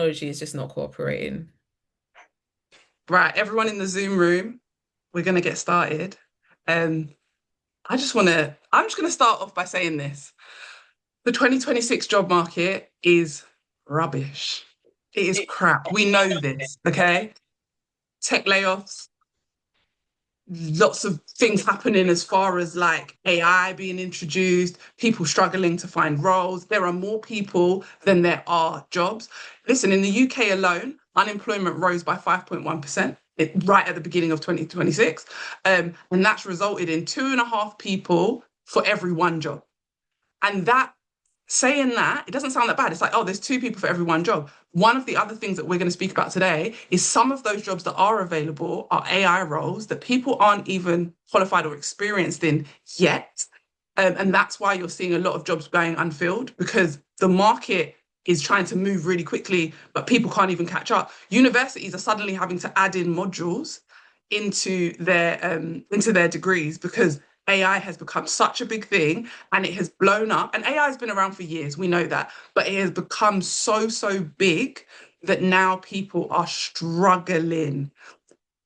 Technology is just not cooperating. Right, everyone in the Zoom room, we're going to get started. Um, I'm just going to start off by saying this. The 2026 job market is rubbish. It is crap. We know this, okay? Tech layoffs, lots of things happening as far as like AI being introduced, people struggling to find roles. There are more people than there are jobs. Listen, in the UK alone, unemployment rose by 5.1%. Right at the beginning of 2026. And that's resulted in 2.5 people for every one job. And that saying that, it doesn't sound that bad. It's like, oh, there's 2 people for every one job. One of the other things that we're going to speak about today is some of those jobs that are available are AI roles that people aren't even qualified or experienced in yet. And that's why you're seeing a lot of jobs going unfilled because the market is trying to move really quickly, but people can't even catch up. Universities are suddenly having to add in modules into their degrees because AI has become such a big thing and it has blown up. And AI has been around for years, we know that, but it has become so big that now people are struggling.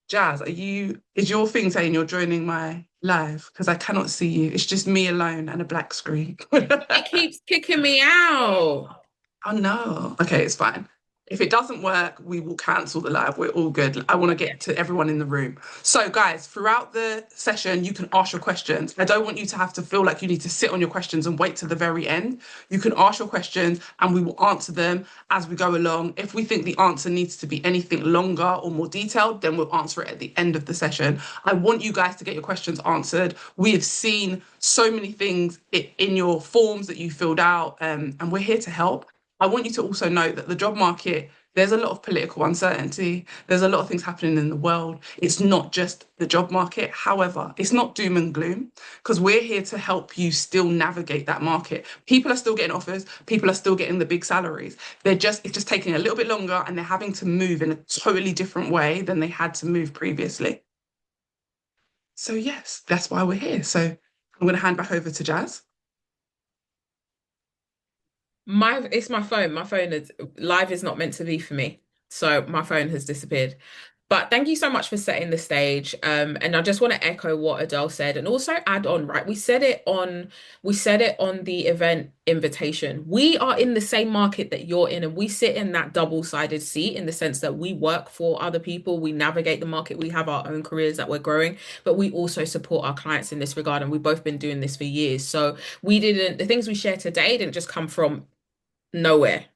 Jazz, is your thing saying you're joining my live? Because I cannot see you. It's just me alone and a black screen. It keeps kicking me out. Oh no. Okay, it's fine. If it doesn't work, we will cancel the live. We're all good. I want to get to everyone in the room. So, guys, throughout the session, you can ask your questions. I don't want you to have to feel like you need to sit on your questions and wait to the very end. You can ask your questions and we will answer them as we go along. If we think the answer needs to be anything longer or more detailed, then we'll answer it at the end of the session. I want you guys to get your questions answered. We have seen so many things in your forms that you filled out, and we're here to help. I want you to also know that the job market, there's a lot of political uncertainty. There's a lot of things happening in the world. It's not just the job market. However, it's not doom and gloom because we're here to help you still navigate that market. People are still getting offers. People are still getting the big salaries. It's just taking a little bit longer and they're having to move in a totally different way than they had to move previously. So yes, that's why we're here. So I'm going to hand back over to Jazz. It's my phone. My phone is live is not meant to be for me. So my phone has disappeared. But thank you so much for setting the stage. And I just want to echo what Adele said and also add on, right? We said it on the event invitation. We are in the same market that you're in, and we sit in that double-sided seat in the sense that we work for other people, we navigate the market, we have our own careers that we're growing, but we also support our clients in this regard. And we've both been doing this for years. So the things we share today didn't just come from nowhere.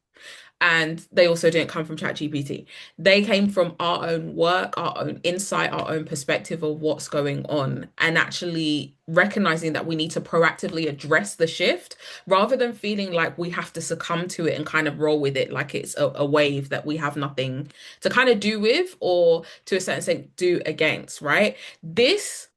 And they also didn't come from ChatGPT. They came from our own work, our own insight, our own perspective of what's going on, and actually recognizing that we need to proactively address the shift rather than feeling like we have to succumb to it and kind of roll with it like it's a wave that we have nothing to kind of do with or to a certain extent do against, right?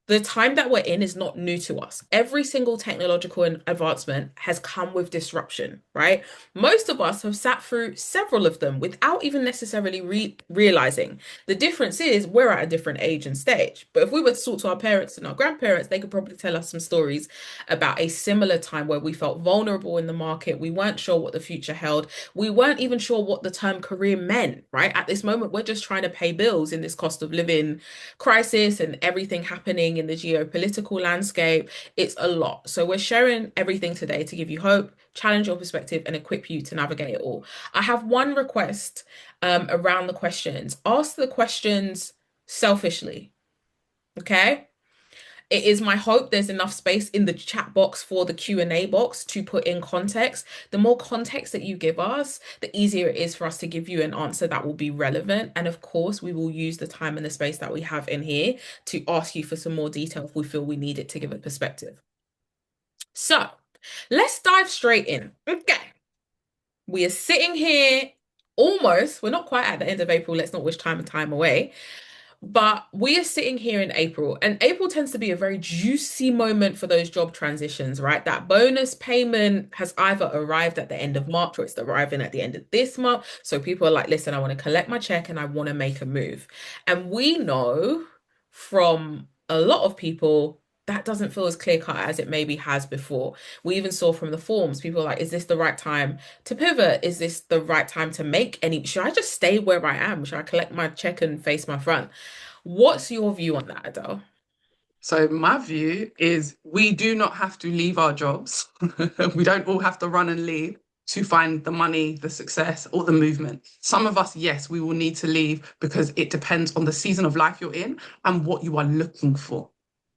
The time that we're in is not new to us. Every single technological advancement has come with disruption, right? Most of us have sat through several of them without even necessarily realizing. The difference is we're at a different age and stage. But if we were to talk to our parents and our grandparents, they could probably tell us some stories about a similar time where we felt vulnerable in the market. We weren't sure what the future held. We weren't even sure what the term career meant, right? At this moment, we're just trying to pay bills in this cost of living crisis and everything happening in the geopolitical landscape. It's a lot. So we're sharing everything today to give you hope, challenge your perspective, and equip you to navigate it all. I have one request around the questions. Ask the questions selfishly, okay? It is my hope there's enough space in the chat box for the Q&A box to put in context. The more context that you give us, the easier it is for us to give you an answer that will be relevant. And of course, we will use the time and the space that we have in here to ask you for some more detail if we feel we need it to give a perspective. So let's dive straight in. Okay. We are sitting here almost, we're not quite at the end of April. Let's not wish time and time away. But we are sitting here in April, and April tends to be a very juicy moment for those job transitions, right? That bonus payment has either arrived at the end of March or it's arriving at the end of this month. So people are like, listen, I want to collect my check and I want to make a move. And we know from a lot of people that doesn't feel as clear cut as it maybe has before. We even saw from the forums, people are like, is this the right time to pivot? Is this the right time to make any? Should I just stay where I am? Should I collect my check and face my front? What's your view on that, Adele? So my view is we do not have to leave our jobs. We don't all have to run and leave to find the money, the success, or the movement. Some of us, yes, we will need to leave because it depends on the season of life you're in and what you are looking for.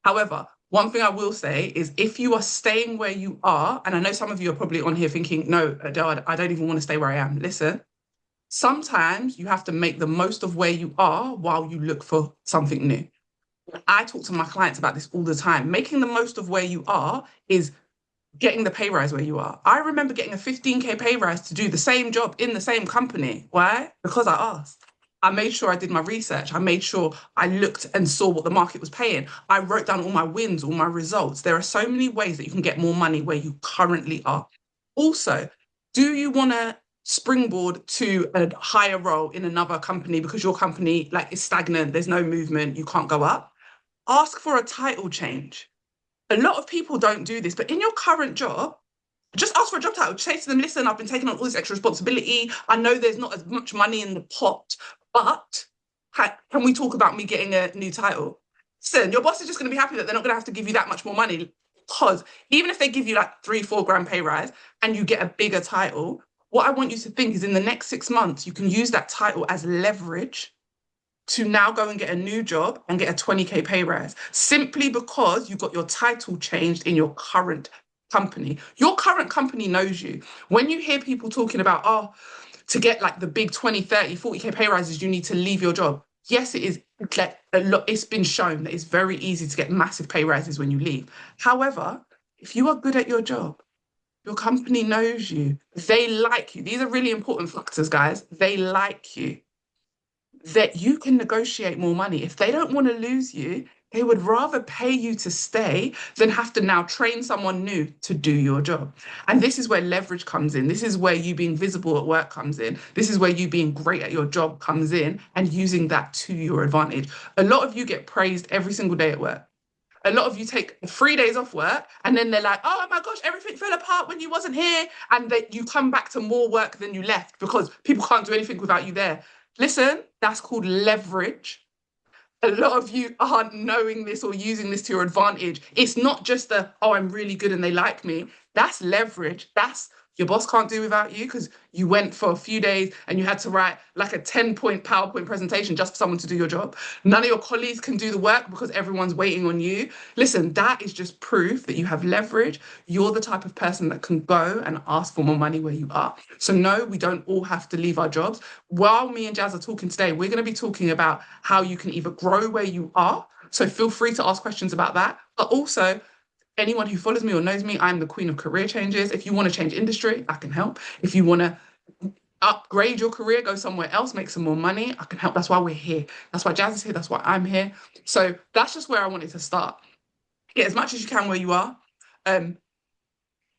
However, one thing I will say is if you are staying where you are, and I know some of you are probably on here thinking, no, Adele, I don't even want to stay where I am. Listen, sometimes you have to make the most of where you are while you look for something new. I talk to my clients about this all the time. Making the most of where you are is getting the pay rise where you are. I remember getting a 15K pay rise to do the same job in the same company. Why? Because I asked. I made sure I did my research. I made sure I looked and saw what the market was paying. I wrote down all my wins, all my results. There are so many ways that you can get more money where you currently are. Also, do you want to springboard to a higher role in another company because your company like is stagnant, there's no movement, you can't go up? Ask for a title change. A lot of people don't do this, but in your current job, just ask for a job title. Say to them, listen, I've been taking on all this extra responsibility. I know there's not as much money in the pot, but can we talk about me getting a new title? Listen, your boss is just going to be happy that they're not going to have to give you that much more money because even if they give you like 3, 4 grand pay rise and you get a bigger title, what I want you to think is in the next 6 months, you can use that title as leverage to now go and get a new job and get a 20K pay rise simply because you got your title changed in your current company. Your current company knows you. When you hear people talking about, oh, to get like the big 20, 30, 40K pay rises, you need to leave your job. Yes, it is like a lot. It's been shown that it's very easy to get massive pay rises when you leave. However, if you are good at your job, your company knows you, they like you. These are really important factors, guys. They like you that you can negotiate more money. If they don't want to lose you, they would rather pay you to stay than have to now train someone new to do your job. And this is where leverage comes in. This is where you being visible at work comes in. This is where you being great at your job comes in and using that to your advantage. A lot of you get praised every single day at work. A lot of you take 3 days off work and then they're like, oh my gosh, everything fell apart when you wasn't here. And that you come back to more work than you left because people can't do anything without you there. Listen, that's called leverage. A lot of you aren't knowing this or using this to your advantage. It's not just the, oh, I'm really good and they like me. That's leverage. That's your boss can't do without you because you went for a few days and you had to write like a 10-point PowerPoint presentation just for someone to do your job. None of your colleagues can do the work because everyone's waiting on you. Listen, that is just proof that you have leverage. You're the type of person that can go and ask for more money where you are. So no, we don't all have to leave our jobs. While me and Jaz are talking today, we're going to be talking about how you can either grow where you are. So feel free to ask questions about that, but also anyone who follows me or knows me, I'm the queen of career changes. If you want to change industry, I can help. If you want to upgrade your career, go somewhere else, make some more money, I can help. That's why we're here. That's why Jazz is here. That's why I'm here. So that's just where I wanted to start. Get as much as you can where you are. Um,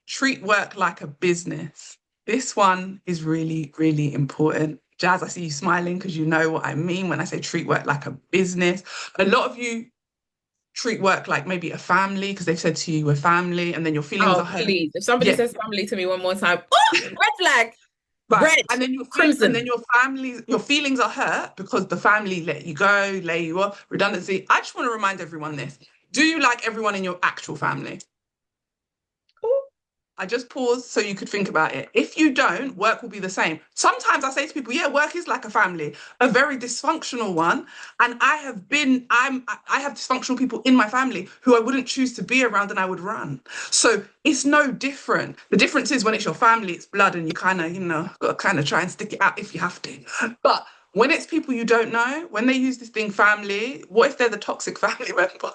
Treat work like a business. This one is really, really important. Jazz, I see you smiling because you know what I mean when I say treat work like a business. A lot of you treat work like maybe a family because they've said to you we're family and then your feelings are Oh, hurt. please. If somebody Yeah, says family to me one more time, oh, red flag, right. red, And then crimson. your family, your feelings are hurt because the family let you go, lay you off, redundancy. I just want to remind everyone this. Do you like everyone in your actual family? I just paused so you could think about it. If you don't, work will be the same. Sometimes I say to people, yeah, work is like a family, a very dysfunctional one. And I have dysfunctional people in my family who I wouldn't choose to be around and I would run. So it's no different. The difference is when it's your family, it's blood and you kind of, got to kind of try and stick it out if you have to. But when it's people you don't know, when they use this thing family, what if they're the toxic family member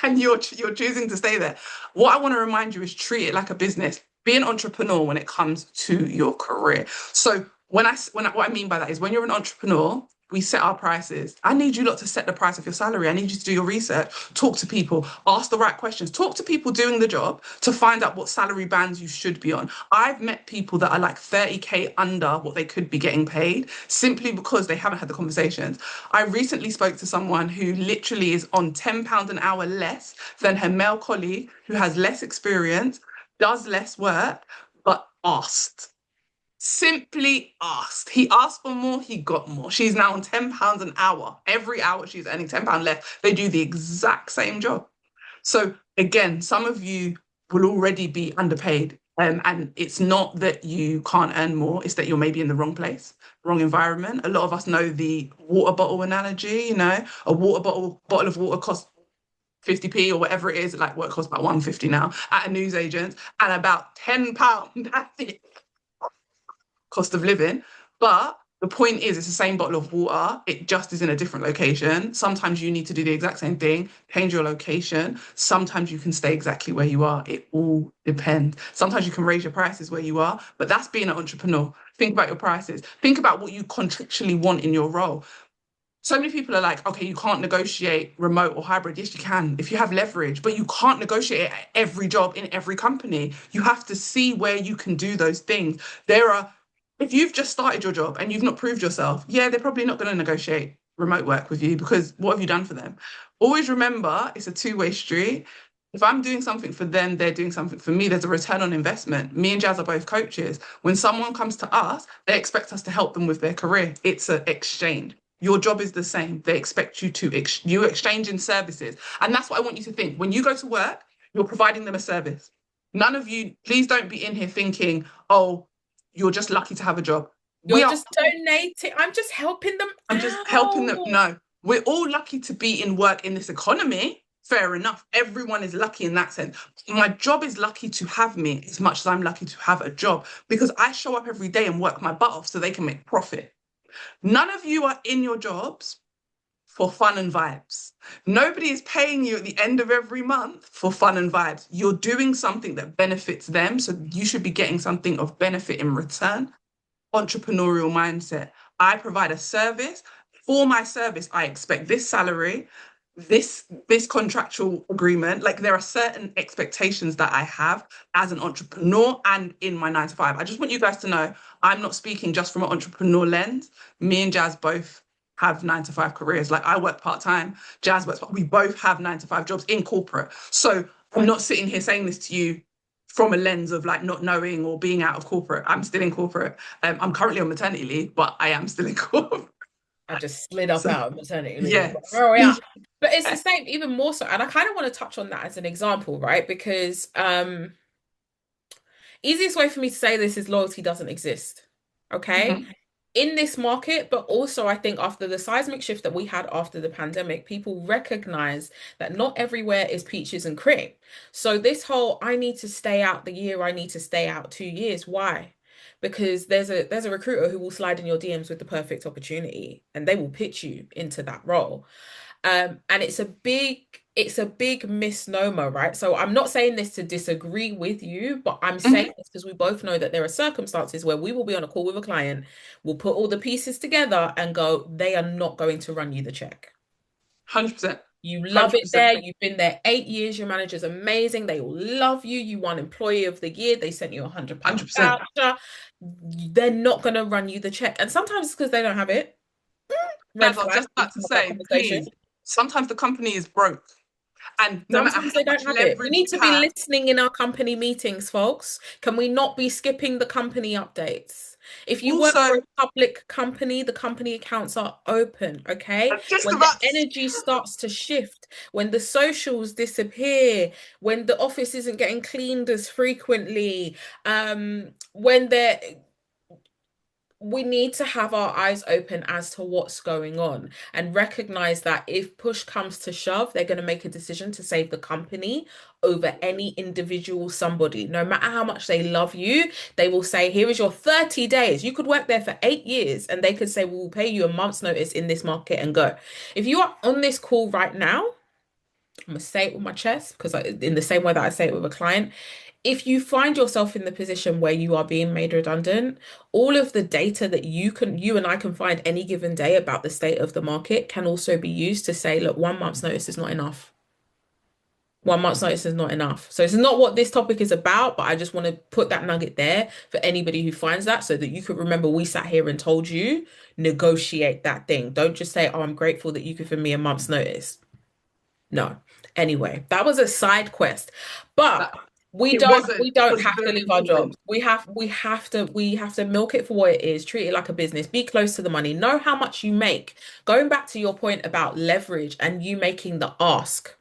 and you're choosing to stay there? What I want to remind you is treat it like a business. Be an entrepreneur when it comes to your career. So what I mean by that is when you're an entrepreneur, we set our prices. I need you lot to set the price of your salary. I need you to do your research, talk to people, ask the right questions, talk to people doing the job to find out what salary bands you should be on. I've met people that are like 30K under what they could be getting paid simply because they haven't had the conversations. I recently spoke to someone who literally is on £10 an hour less than her male colleague who has less experience, does less work, but asked. Simply asked. He asked for more, he got more. She's now on £10 an hour. Every hour she's earning £10 less. They do the exact same job. So again, some of you will already be underpaid. And it's not that you can't earn more, it's that you're maybe in the wrong place, wrong environment. A lot of us know the water bottle analogy, a bottle of water costs 50p or whatever it is, like what costs about 150 now at a newsagent, and about £10, that's it, cost of living. But the point is, it's the same bottle of water. It just is in a different location. Sometimes you need to do the exact same thing, change your location. Sometimes you can stay exactly where you are. It all depends. Sometimes you can raise your prices where you are, but that's being an entrepreneur. Think about your prices. Think about what you contractually want in your role. So many people are like, okay, you can't negotiate remote or hybrid. Yes, you can if you have leverage, but you can't negotiate it at every job in every company. You have to see where you can do those things. If you've just started your job and you've not proved yourself, yeah, they're probably not going to negotiate remote work with you because what have you done for them? Always remember it's a two-way street. If I'm doing something for them, they're doing something for me. There's a return on investment. Me and Jazz are both coaches. When someone comes to us, they expect us to help them with their career. It's an exchange. Your job is the same. They expect you to you exchange in services. And that's what I want you to think. When you go to work, you're providing them a service. None of you, please don't be in here thinking, oh, you're just lucky to have a job. We You're are just donating. I'm just helping them I'm just helping them. out. No, we're all lucky to be in work in this economy. Fair enough. Everyone is lucky in that sense. My job is lucky to have me as much as I'm lucky to have a job because I show up every day and work my butt off so they can make profit. None of you are in your jobs for fun and vibes. Nobody is paying you at the end of every month for fun and vibes. You're doing something that benefits them. So you should be getting something of benefit in return. Entrepreneurial mindset. I provide a service. For my service, I expect this salary, this contractual agreement. Like there are certain expectations that I have as an entrepreneur and in my 9 to 5. I just want you guys to know I'm not speaking just from an entrepreneur lens. Me and Jazz both have 9 to 5 careers. Like I work part-time, Jazz works, we both have 9 to 5 jobs in corporate. So I'm not sitting here saying this to you from a lens of like not knowing or being out of corporate. I'm still in corporate. I'm currently on maternity leave, but I am still in corporate. I just slid up So out of maternity leave. But yes. here we are. But it's the same, even more so. And I kind of want to touch on that as an example, right? Because easiest way for me to say this is loyalty doesn't exist. Okay. Mhm. In this market, but also I think after the seismic shift that we had after the pandemic, people recognize that not everywhere is peaches and cream. So this whole I need to stay out the year, I need to stay out 2 years. Why? Because there's a recruiter who will slide in your DMs with the perfect opportunity and they will pitch you into that role. And it's a big misnomer, right? So I'm not saying this to disagree with you, but I'm saying Mhm. this because we both know that there are circumstances where we will be on a call with a client, we'll put all the pieces together and go, they are not going to run you the check. 100%. You love it 100%. there. You've been there 8 years. Your manager's amazing. They all love you. You won Employee of the Year. They sent you a £100 100%. voucher. They're not going to run you the check. And sometimes it's because they don't have it. Red Guys, I was flag. just We can about to have that say, conversation. please, sometimes the company is broke. And no matter Sometimes how they don't much have it. We leverage need you to be have, listening in our company meetings, folks. Can we not be skipping the company updates? If you work also, for a public company, the company accounts are open, okay? I'm just When the about to energy starts to shift, when the socials disappear, when the office isn't getting cleaned as frequently, when there we need to have our eyes open as to what's going on and recognize that if push comes to shove, they're going to make a decision to save the company over any individual somebody. No matter how much they love you, they will say, here is your 30 days. You could work there for 8 years and they could say, we'll pay you a month's notice in this market and go. If you are on this call right now, I'm going to say it with my chest because in the same way that I say it with a client, if you find yourself in the position where you are being made redundant, all of the data that you and I can find any given day about the state of the market can also be used to say, look, 1 month's notice is not enough. 1 month's notice is not enough. So it's not what this topic is about, but I just want to put that nugget there for anybody who finds that so that you could remember we sat here and told you, negotiate that thing. Don't just say, oh, I'm grateful that you could give me a month's notice. No. Anyway, that was a side quest. But That we it don't wasn't. we It don't was have to very leave our important. jobs. We have to milk it for what it is, treat it like a business, be close to the money, know how much you make. Going back to your point about leverage and you making the ask.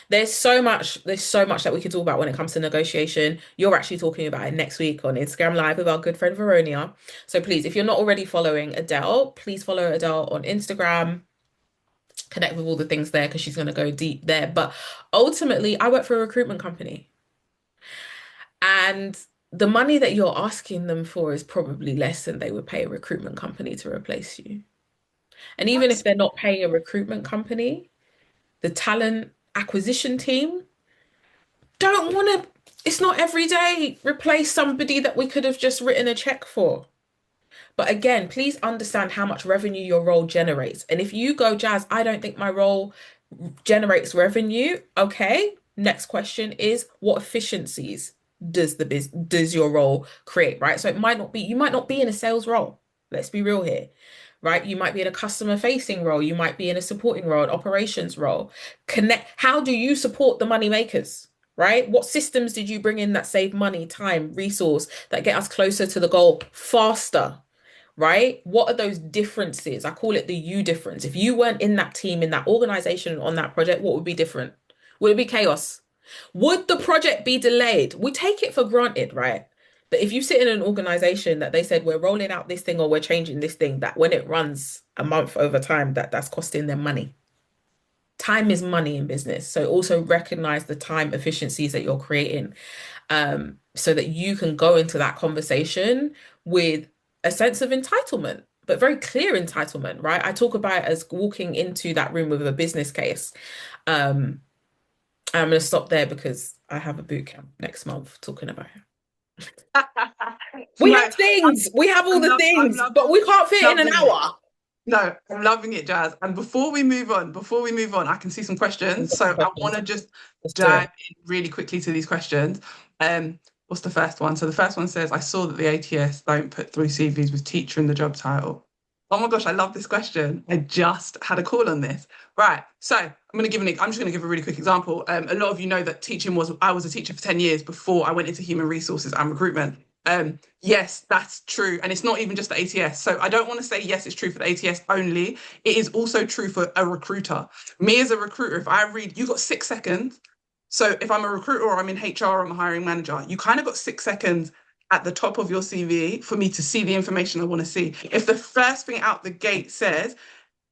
There's so much that we could talk about when it comes to negotiation. You're actually talking about it next week on Instagram Live with our good friend Veronia. So please, if you're not already following Adele, please follow Adele on Instagram, connect with all the things there because she's going to go deep there. But ultimately, I work for a recruitment company, and the money that you're asking them for is probably less than they would pay a recruitment company to replace you. And even if That's they're not paying a recruitment company, the talent acquisition team don't want to, it's not every day replace somebody that we could have just written a check for. But again, please understand how much revenue your role generates. And if you go, Jazz, I don't think my role generates revenue. Okay. Next question is what efficiencies does your role create, right? So it might not be, you might not be in a sales role. Let's be real here, right? You might be in a customer facing role, you might be in a supporting role, an operations role. Connect, how do you support the money makers? Right? What systems did you bring in that save money, time, resource that get us closer to the goal faster? Right? What are those differences? I call it the you difference. If you weren't in that team, in that organization, on that project, what would be different? Would it be chaos? Would the project be delayed? We take it for granted, right? That if you sit in an organization that they said we're rolling out this thing or we're changing this thing, that when it runs a month over time, that's costing them money. Time is money in business. So also recognize the time efficiencies that you're creating, so that you can go into that conversation with a sense of entitlement, but very clear entitlement, right? I talk about it as walking into that room with a business case. Um, I'm going to stop there because I have a boot camp next month talking about it. We no. have things, we have all the I'm things, but we can't fit in an loving it. hour. No, I'm loving it, Jazz. And before we move on, I can see some questions. So I want to just Let's do dive it. in really quickly to these questions. What's the first one? So the first one says, I saw that the ATS don't put through CVs with teacher in the job title. Oh my gosh, I love this question. I just had a call on this. Right. So I'm just going to give a really quick example. A lot of you know that I was a teacher for 10 years before I went into human resources and recruitment. Yes, that's true. And it's not even just the ATS. So I don't want to say yes, it's true for the ATS only. It is also true for a recruiter. Me as a recruiter, if I read, you got 6 seconds. So if I'm a recruiter or I'm in HR or I'm a hiring manager, you kind of got 6 seconds at the top of your CV for me to see the information I want to see. If the first thing out the gate says,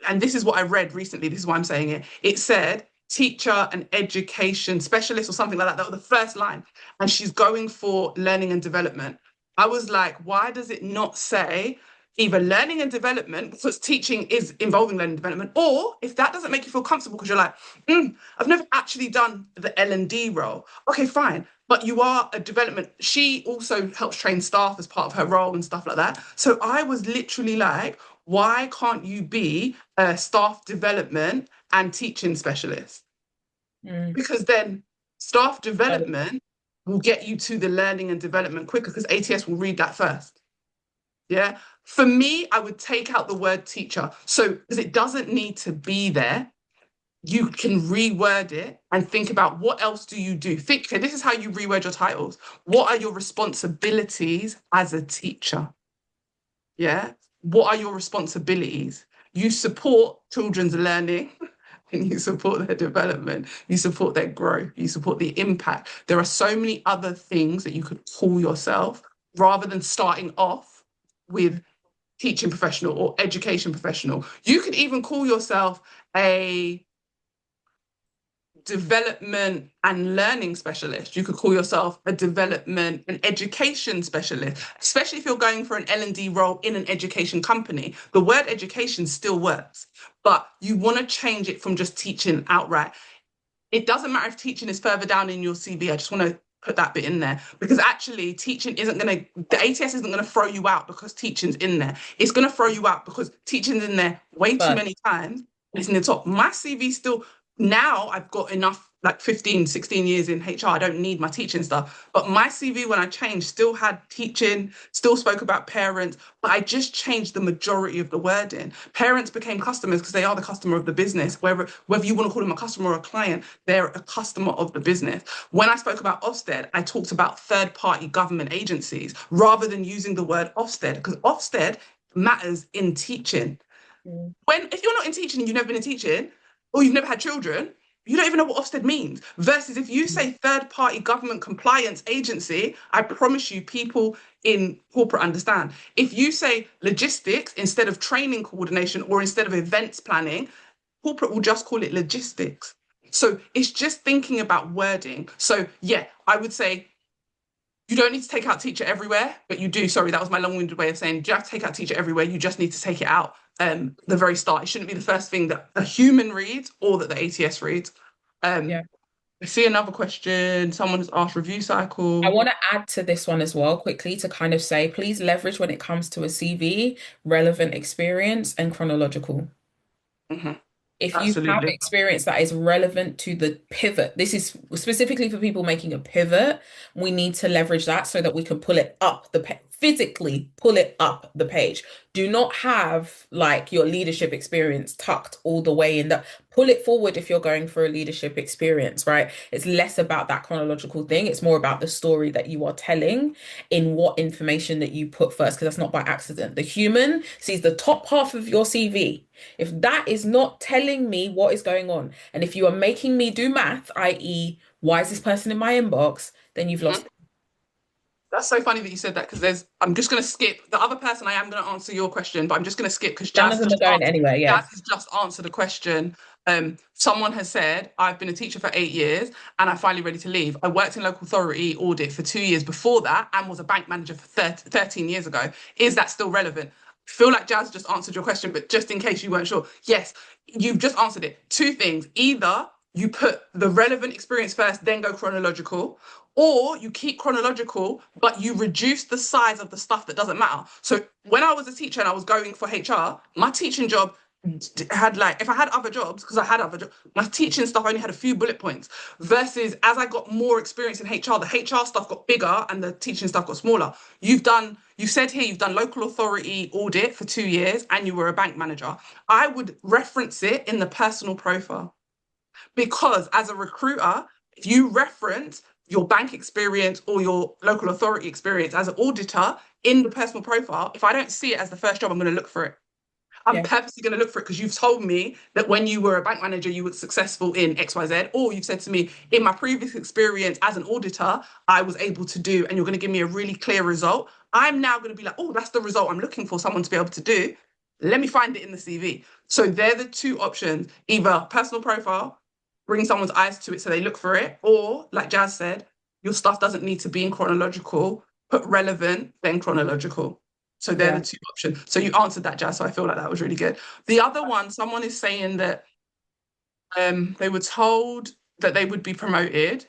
and this is what I read recently, this is why I'm saying it, it said teacher and education specialist or something like that. That was the first line. And she's going for learning and development. I was like, why does it not say either learning and development, because teaching is involving learning and development, or if that doesn't make you feel comfortable because you're like, I've never actually done the L&D role. Okay, fine. But you are a development. She also helps train staff as part of her role and stuff like that. So I was literally like, why can't you be a staff development and teaching specialist? Mm. Because then staff development will get you to the learning and development quicker because ATS will read that first. Yeah. For me, I would take out the word teacher. So, because it doesn't need to be there, you can reword it and think about what else do you do? Think, okay, this is how you reword your titles. What are your responsibilities as a teacher? Yeah. What are your responsibilities? You support children's learning and you support their development, you support their growth, you support the impact. There are so many other things that you could call yourself rather than starting off with teaching professional or education professional. You could even call yourself a development and learning specialist. You could call yourself a development and education specialist, especially if you're going for an L&D role in an education company. The word education still works, but you want to change it from just teaching outright. It doesn't matter if teaching is further down in your CV. I just want to put that bit in there because actually teaching isn't going to, the ATS isn't going to throw you out because teaching's in there. It's going to throw you out because teaching's in there way too But many times. It's in the top. My CV still, now I've got enough, like 15, 16 years in HR. I don't need my teaching stuff. But my CV, when I changed, still had teaching, still spoke about parents, but I just changed the majority of the wording. Parents became customers because they are the customer of the business. Whether you want to call them a customer or a client, they're a customer of the business. When I spoke about Ofsted, I talked about third-party government agencies rather than using the word Ofsted because Ofsted matters in teaching. mm, When if you're not in teaching and you've never been in teaching, or you've never had children, you don't even know what Ofsted means. Versus if you say third party government compliance agency, I promise you, people in corporate understand. If you say logistics instead of training coordination or instead of events planning, corporate will just call it logistics. So it's just thinking about wording. So yeah, I would say you don't need to take out teacher everywhere, but you do. Sorry, that was my long-winded way of saying you have to take out teacher everywhere. You just need to take it out the very start. It shouldn't be the first thing that a human reads or that the ATS reads. yeah. Um, I see another question. Someone has asked review I cycle. want to add to this one as well quickly to kind of say, please leverage when it comes to a CV, relevant experience and chronological. Mhm. If you have Absolutely. experience that is relevant to the pivot, this is specifically for people making a pivot, we need to leverage that so that we can pull it up the physically pull it up the page. Do not have like your leadership experience tucked all the way in the pull it forward if you're going for a leadership experience, right? It's less about that chronological thing. It's more about the story that you are telling in what information that you put first, because that's not by accident. The human sees the top half of your CV. If that is not telling me what is going on, and if you are making me do math, i.e., why is this person in my inbox, then you've lost Mhm. it. That's so funny that you said that because I'm just going to skip the other person. I am going to answer your question, but I'm just going to skip because None of them are going anywhere. Jazz Yeah. has just answered a question. Someone has said, I've been a teacher for 8 years and I'm finally ready to leave. I worked in local authority audit for 2 years before that and was a bank manager for 13 years ago. Is that still relevant? I feel like Jazz just answered your question, but just in case you weren't sure, yes, you've just answered it. Two things. Either you put the relevant experience first, then go chronological, or you keep chronological, but you reduce the size of the stuff that doesn't matter. So when I was a teacher and I was going for HR, my teaching job had like, if I had other jobs, because I had other jobs, my teaching stuff only had a few bullet points. Versus as I got more experience in HR, the HR stuff got bigger and the teaching stuff got smaller. You said here you've done local authority audit for 2 years and you were a bank manager. I would reference it in the personal profile. Because as a recruiter, if you reference your bank experience or your local authority experience as an auditor in the personal profile, if I don't see it as the first job, I'm going to look for it. I'm Yeah. purposely going to look for it because you've told me that when you were a bank manager, you were successful in XYZ, or you've said to me, in my previous experience as an auditor, I was able to do, and you're going to give me a really clear result. I'm now going to be like, oh, that's the result I'm looking for someone to be able to do. Let me find it in the CV. So they're the two options, either personal profile, bring someone's eyes to it so they look for it, or like Jazz said, your stuff doesn't need to be in chronological, put relevant, then chronological. So they're the Yeah. two options. So you answered that, Jazz. So I feel like that was really good. The other one, someone is saying that they were told that they would be promoted,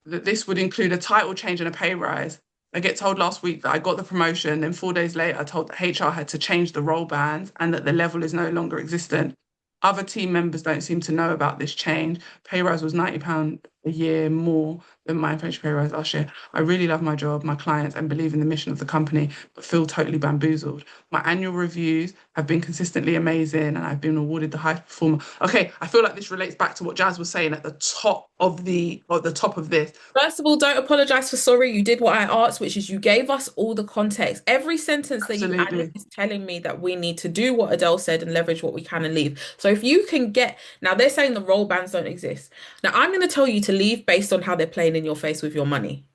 that this would include a title change and a pay rise. I get told last week that I got the promotion, then 4 days later, I told that HR had to change the role band and that the level is no longer existent. Other team members don't seem to know about this change. Pay rise was £90 a year more than my inflation pay rise last year. I really love my job, my clients, and believe in the mission of the company, but feel totally bamboozled. My annual reviews have been consistently amazing, and I've been awarded the highest performer. Okay, I feel like this relates back to what Jazz was saying at the top of the top of this. First of all, don't apologize for sorry. You did what I asked, which is you gave us all the context. Every sentence that you added Absolutely. is telling me that we need to do what Adele said and leverage what we can and leave. So if you can get, now they're saying the role bands don't exist. Now I'm going to tell you to leave based on how they're playing in your face with your money,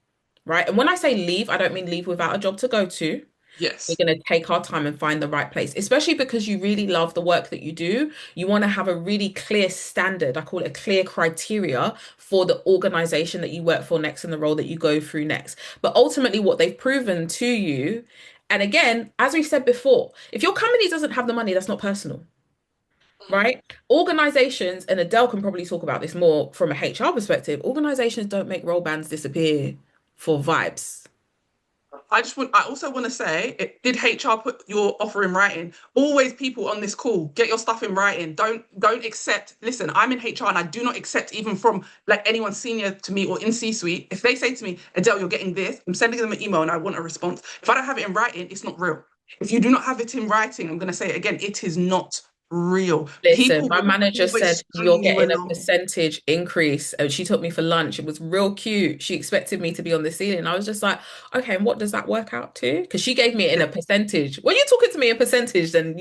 right? And when I say leave, I don't mean leave without a job to go to. We're Yes. going to take our time and find the right place, especially because you really love the work that you do. You want to have a really clear standard. I call it a clear criteria for the organization that you work for next and the role that you go through next. But ultimately, what they've proven to you, and again, as we said before, if your company doesn't have the money, that's not personal. right? Organizations, and Adele can probably talk about this more from a HR perspective, organizations don't make role bands disappear for vibes. I also want to say, did HR put your offer in writing? Always people on this call, get your stuff in writing. Don't accept. Listen, I'm in HR and I do not accept even from like anyone senior to me or in C-suite. If they say to me, Adele, you're getting this, I'm sending them an email and I want a response. If I don't have it in writing, it's not real. If you do not have it in writing, I'm going to say it again, it is not real. Listen, People my will manager always said you're string you getting a along. percentage increase. And she took me for lunch. It was real cute. She expected me to be on the ceiling. I was just like, okay, and what does that work out to? Because she gave me it in a percentage. When you're talking to me in percentage, then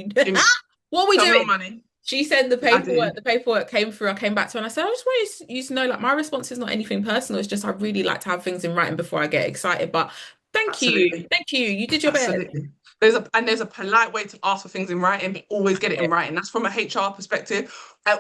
what are we Tell me my doing? money. She sent I do. the paperwork came through. I came back to her and I said, I just want you to know, like, my response is not anything personal. It's just I really like to have things in writing before I get excited. But thank you. Absolutely. Thank you. You did your best. Absolutely. There's a polite way to ask for things in writing, but always get it in writing. That's from a HR perspective.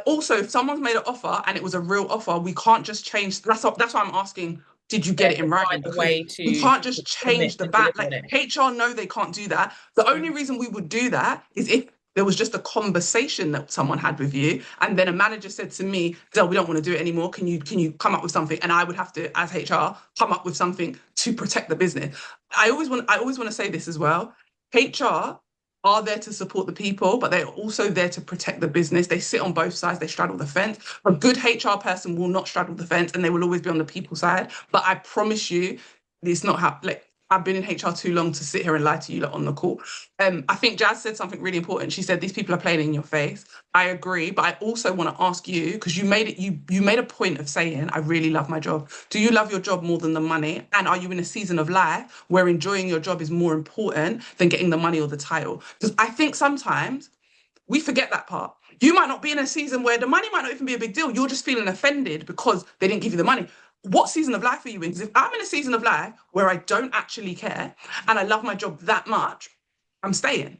Also, if someone's made an offer and it was a real offer, we can't just change. That's why I'm asking, did you Yeah, get it to in find writing? a Because way we to can't just change commit the and ban. deliver Like on it. HR know they can't do that. The only reason we would do that is if there was just a conversation that someone had with you, and then a manager said to me, Del, we don't want to do it anymore. Can you come up with something? And I would have to, as HR, come up with something to protect the business. I always want to say this as well. HR are there to support the people, but they're also there to protect the business. They sit on both sides, they straddle the fence. A good HR person will not straddle the fence and they will always be on the people side. But I promise you, it's not how like I've been in HR too long to sit here and lie to you lot on the call. I think Jazz said something really important. She said these people are playing in your face. I agree, but I also want to ask you because you made a point of saying I really love my job. Do you love your job more than the money? And are you in a season of life where enjoying your job is more important than getting the money or the title? Because I think sometimes we forget that part. You might not be in a season where the money might not even be a big deal. You're just feeling offended because they didn't give you the money. What season of life are you in? Because if I'm in a season of life where I don't actually care and I love my job that much, I'm staying.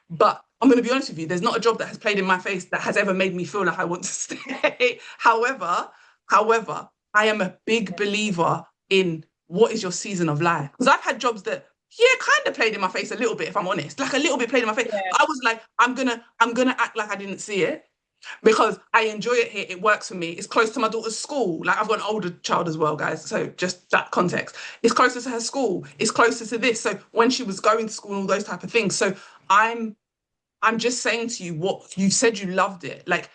But I'm going to be honest with you, there's not a job that has played in my face that has ever made me feel like I want to stay. However, I am a big believer in what is your season of life. Because I've had jobs that, yeah, kind of played in my face a little bit, if I'm honest. Like a little bit played in my face. Yeah. I was like, I'm gonna act like I didn't see it because I enjoy it here. It works for me. It's close to my daughter's school. Like I've got an older child as well, guys. So just that context. It's closer to her school. It's closer to this. So when she was going to school and all those type of things. So I'm I'm just saying to you what you said you loved it. Like,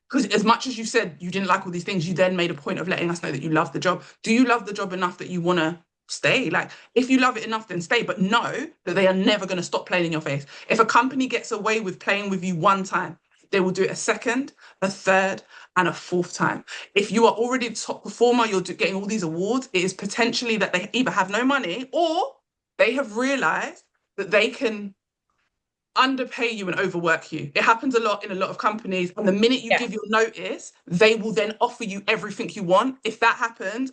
because as much as you said you didn't like all these things, you then made a point of letting us know that you love the job. Do you love the job enough that you want to stay? Like, if you love it enough, then stay, but know that they are never going to stop playing in your face. If a company gets away with playing with you one time, they will do it a second, a third, and a fourth time. If you are already a top performer, you're getting all these awards, it is potentially that they either have no money or they have realized that they can underpay you and overwork you. It happens a lot in a lot of companies. And the minute you Yeah. give your notice, they will then offer you everything you want. If that happens,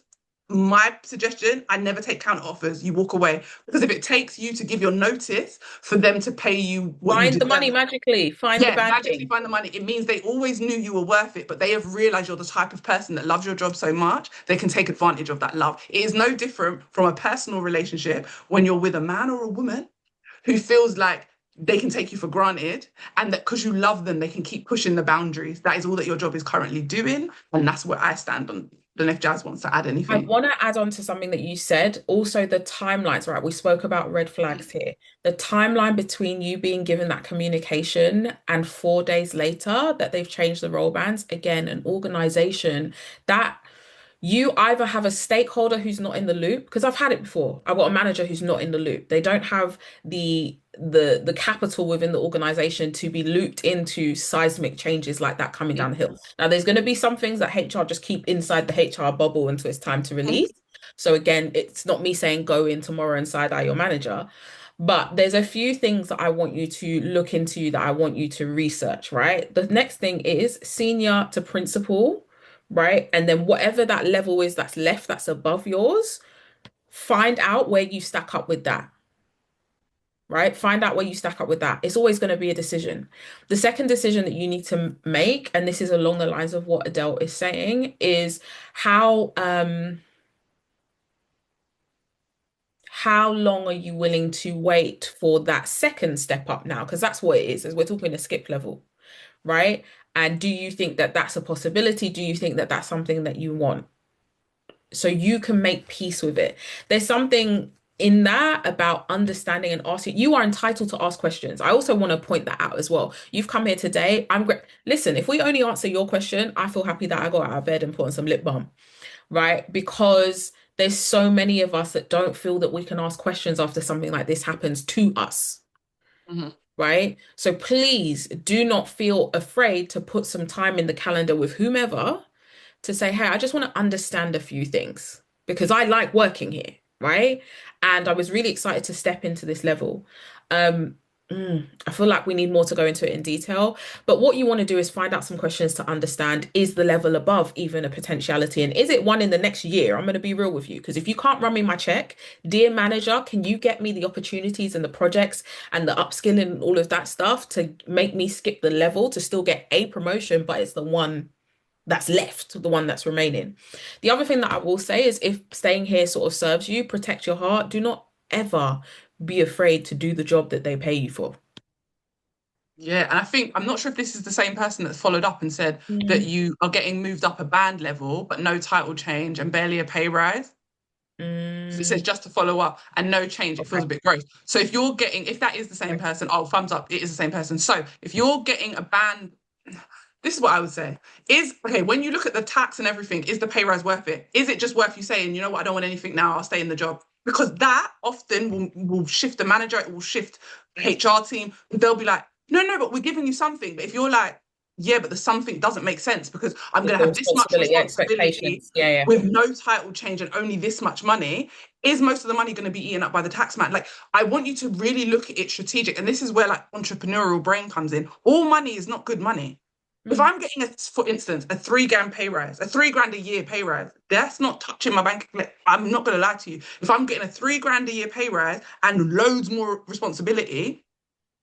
my suggestion, I never take counter offers. You walk away. Because if it takes you to give your notice for them to pay you what you Find the money deserve, magically. Find the yeah, magically banding. find the money. It means they always knew you were worth it, but they have realized you're the type of person that loves your job so much, they can take advantage of that love. It is no different from a personal relationship when you're with a man or a woman who feels like they can take you for granted and that because you love them, they can keep pushing the boundaries. That is all that your job is currently doing. And that's where I stand on. Don't know if Jazz wants to add I anything. want to add on to something that you said. Also, the timelines, right? We spoke about red flags here. The timeline between you being given that communication and 4 days later that they've changed the role bands. Again, an organization that you either have a stakeholder who's not in the loop, because I've had it before. I've got a manager who's not in the loop. They don't have the capital within the organization to be looped into seismic changes like that coming down the hill. Now, there's going to be some things that HR just keep inside the HR bubble until it's time to release. So again, it's not me saying go in tomorrow and side eye your manager, but there's a few things that I want you to look into that I want you to research, right? The next thing is senior to principal, right? And then whatever that level is that's left that's above yours, find out where you stack up with that, right? Find out where you stack up with that. It's always going to be a decision. The second decision that you need to make, and this is along the lines of what Adele is saying, is how how long are you willing to wait for that second step up now? Because that's what it is, as we're talking a skip level. right? And do you think that that's a possibility? Do you think that that's something that you want? So you can make peace with it. There's something in that about understanding and asking. You are entitled to ask questions. I also want to point that out as well. You've come here today. I'm great. Listen, if we only answer your question, I feel happy that I got out of bed and put on some lip balm, right? Because there's so many of us that don't feel that we can ask questions after something like this happens to us, Hmm. right? So please do not feel afraid to put some time in the calendar with whomever to say, hey, I just want to understand a few things because I like working here, right? And I was really excited to step into this level. Um, I feel like we need more to go into it in detail. But what you want to do is find out some questions to understand, is the level above even a potentiality? And is it one in the next year? I'm going to be real with you because if you can't run me my check, dear manager, can you get me the opportunities and the projects and the upskilling and all of that stuff to make me skip the level to still get a promotion, but it's the one that's left, the one that's remaining. The other thing that I will say is if staying here sort of serves you, protect your heart. Do not ever be afraid to do the job that they pay you for. Yeah, and I think I'm not sure if this is the same person that followed up and said that Mm. you are getting moved up a band level, but no title change and barely a pay rise. Because it says Mm. just to follow up and no change, it feels Okay. a bit gross. So if you're getting, if that is the same Okay. person, oh, thumbs up, it is the same person. So if you're getting a band, this is what I would say. Is okay, when you look at the tax and everything, is the pay rise worth it? Is it just worth you saying, you know what, I don't want anything now, I'll stay in the job? Because that often will shift the manager, it will shift the HR team. They'll be like, no, no, but we're giving you something. But if you're like, yeah, but the something doesn't make sense because I'm With going to the have this much responsibility, responsibility expectations. Yeah, yeah. with no title change and only this much money. Is most of the money going to be eaten up by the tax man? Like, I want you to really look at it strategic. And this is where like entrepreneurial brain comes in. All money is not good money. If Mm. I'm getting for instance, a 3 grand pay rise, a 3 grand a year pay rise, that's not touching my bank. Like, I'm not going to lie to you. If I'm getting a 3 grand a year pay rise and loads more responsibility,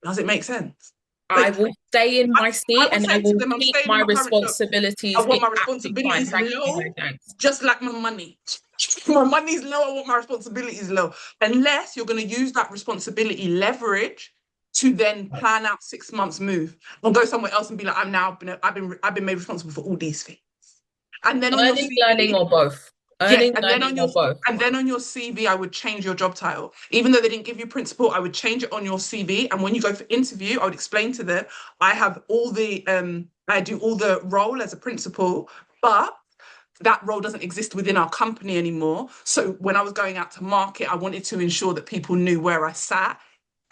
does it make sense? I Like, will stay in I, my I seat would and I say to will them, I'm keep staying in my my current job. I responsibilities. want It's my absolutely fine. responsibilities Thank you. No low, thanks. just like my money. My money's low. I want my responsibilities low. Unless you're going to use that responsibility leverage to then plan out 6 months move and go somewhere else and be like, I've been made responsible for all these things. And then on your Earning, learning, CV, or both. yes, Earning, learning, or both. and then on your CV, I would change your job title. Even though they didn't give you principal, I would change it on your CV. And when you go for interview, I would explain to them, I do all the role as a principal, but that role doesn't exist within our company anymore. So when I was going out to market, I wanted to ensure that people knew where I sat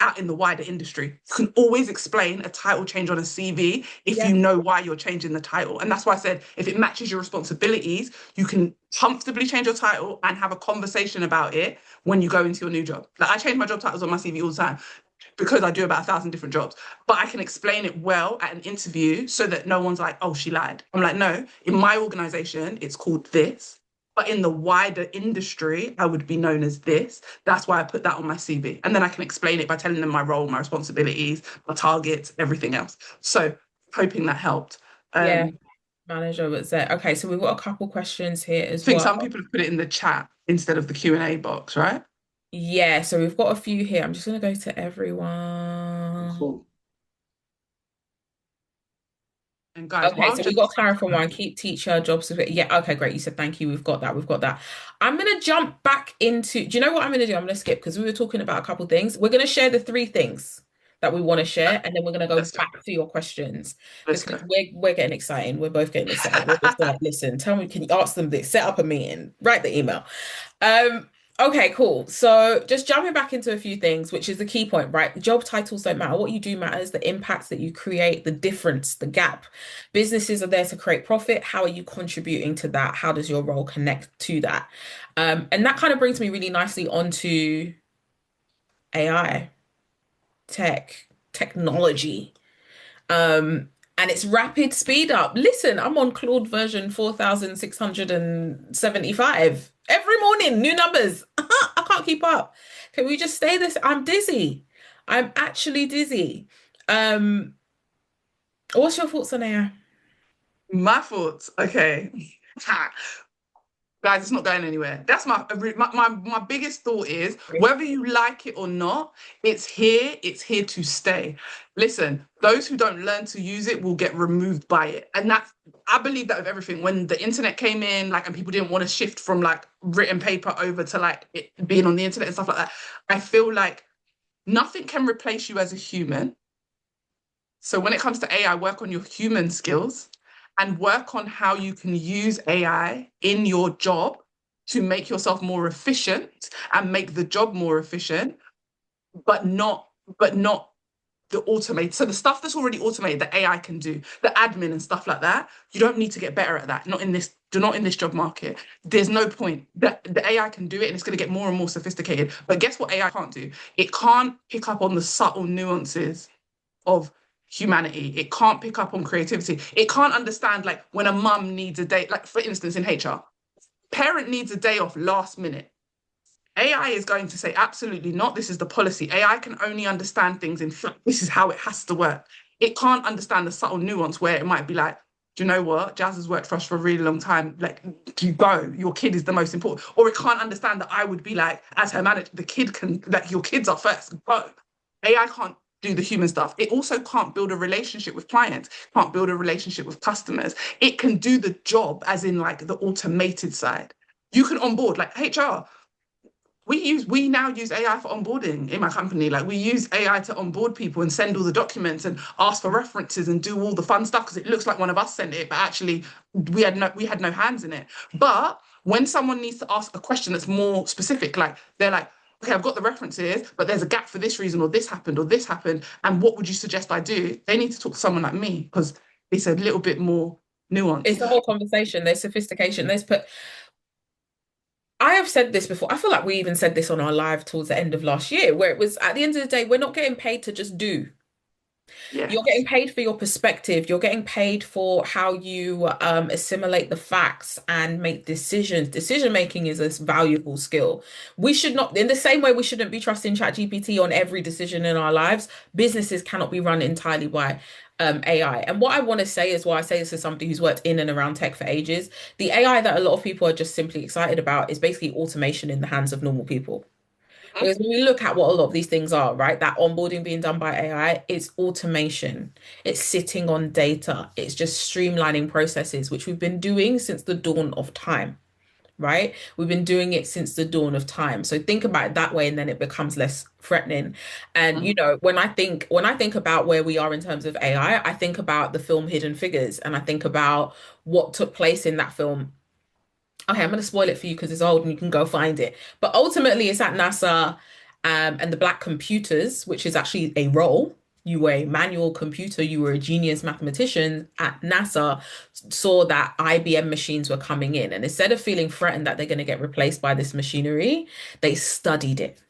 out in the wider industry. You can always explain a title change on a CV if Yeah. you know why you're changing the title. And that's why I said if it matches your responsibilities, you can comfortably change your title and have a conversation about it when you go into your new job. Like I change my job titles on my CV all the time because I do about 1,000 different jobs. But I can explain it well at an interview so that no one's like, oh, she lied. I'm like, no, in my organization, it's called this. But in the wider industry, I would be known as this. That's why I put that on my CV. And then I can explain it by telling them my role, my responsibilities, my targets, everything else. So hoping that helped. Yeah. Um, Manager was there. Okay, so we've got a couple questions here I as think well. some people have put it in the chat instead of the Q&A box, right? Yeah, so we've got a few here. I'm just gonna go to everyone. Cool. And guys, what Okay, I'll so we got just clarify one. Keep teacher jobs. Yeah, okay, great. You said thank you. We've got that. We've got that. I'm gonna jump back into. Do you know what I'm gonna do? I'm gonna skip because we were talking about a couple things. We're gonna share the three things that we want to share, and then we're gonna go let's go. back to your questions Let's because go. we're getting excited. We're both getting excited. We're just like, listen, tell me, can you ask them this? Set up a meeting, write the email. Um, okay, cool. So just jumping back into a few things, which is the key point, right? The job titles don't matter. What you do matters, the impacts that you create, the difference, the gap. Businesses are there to create profit. How are you contributing to that? How does your role connect to that? And that kind of brings me really nicely onto AI, technology. And its rapid speed up. Listen, I'm on Claude version 4675. Every morning, new numbers. I can't keep up. Can we just stay this? I'm dizzy. I'm actually dizzy. Um, what's your thoughts on AI? My thoughts. Okay. Guys, it's not going anywhere. That's my biggest thought is whether you like it or not, it's here to stay. Listen, those who don't learn to use it will get removed by it. And that's I believe that with everything. When the internet came in, like, and people didn't want to shift from like written paper over to like it being on the internet and stuff like that, I feel like nothing can replace you as a human. So when it comes to AI, work on your human skills and work on how you can use AI in your job to make yourself more efficient and make the job more efficient, but not the automate. So the stuff that's already automated that AI can do, the admin and stuff like that, you don't need to get better at that. Not in this job market. There's no point. The AI can do it and it's going to get more and more sophisticated. But guess what AI can't do? It can't pick up on the subtle nuances of humanity. It can't pick up on creativity. It can't understand like when a mum needs a day, like for instance in HR, parent needs a day off last minute. AI is going to say absolutely not. This is the policy. AI can only understand things in fact. This is how it has to work. It can't understand the subtle nuance where it might be like, do you know what? Jazz has worked for us for a really long time. Like, you go. Your kid is the most important. Or it can't understand that I would be like, as her manager, the kid can, like, your kids are first. Go. AI can't do the human stuff. It also can't build a relationship with clients, can't build a relationship with customers. It can do the job as in like the automated side. You can onboard like HR. We now use AI for onboarding in my company. Like we use AI to onboard people and send all the documents and ask for references and do all the fun stuff because it looks like one of us sent it, but actually we had no hands in it. But when someone needs to ask a question that's more specific, like they're like, okay, I've got the references, but there's a gap for this reason, or this happened, and what would you suggest I do? They need to talk to someone like me because it's a little bit more It's nuanced. the whole conversation. There's sophistication. I have said this before. I feel like we even said this on our live towards the end of last year, where it was at the end of the day, we're not getting paid to just do. You're getting Yes. paid for your perspective. You're getting paid for how you assimilate the facts and make decisions. Decision making is a valuable skill. We should not, in the same way, we shouldn't be trusting ChatGPT on every decision in our lives. Businesses cannot be run entirely by AI. And what I want to say is why I say this as somebody who's worked in and around tech for ages. The AI that a lot of people are just simply excited about is basically automation in the hands of normal people. Mhm. Because when we look at what a lot of these things are, right, that onboarding being done by AI, it's automation, it's sitting on data, it's just streamlining processes, which we've been doing since the dawn of time, right? We've been doing it since the dawn of time. So think about it that way, and then it becomes less threatening. And Mhm. when I think about where we are in terms of AI, I think about the film Hidden Figures, and I think about what took place in that film. Okay, I'm going to spoil it for you because it's old and you can go find it. But ultimately, it's at NASA, and the black computers, which is actually a role. You were a manual computer, you were a genius mathematician at NASA, saw that IBM machines were coming in. And instead of feeling threatened that they're going to get replaced by this machinery, they studied it,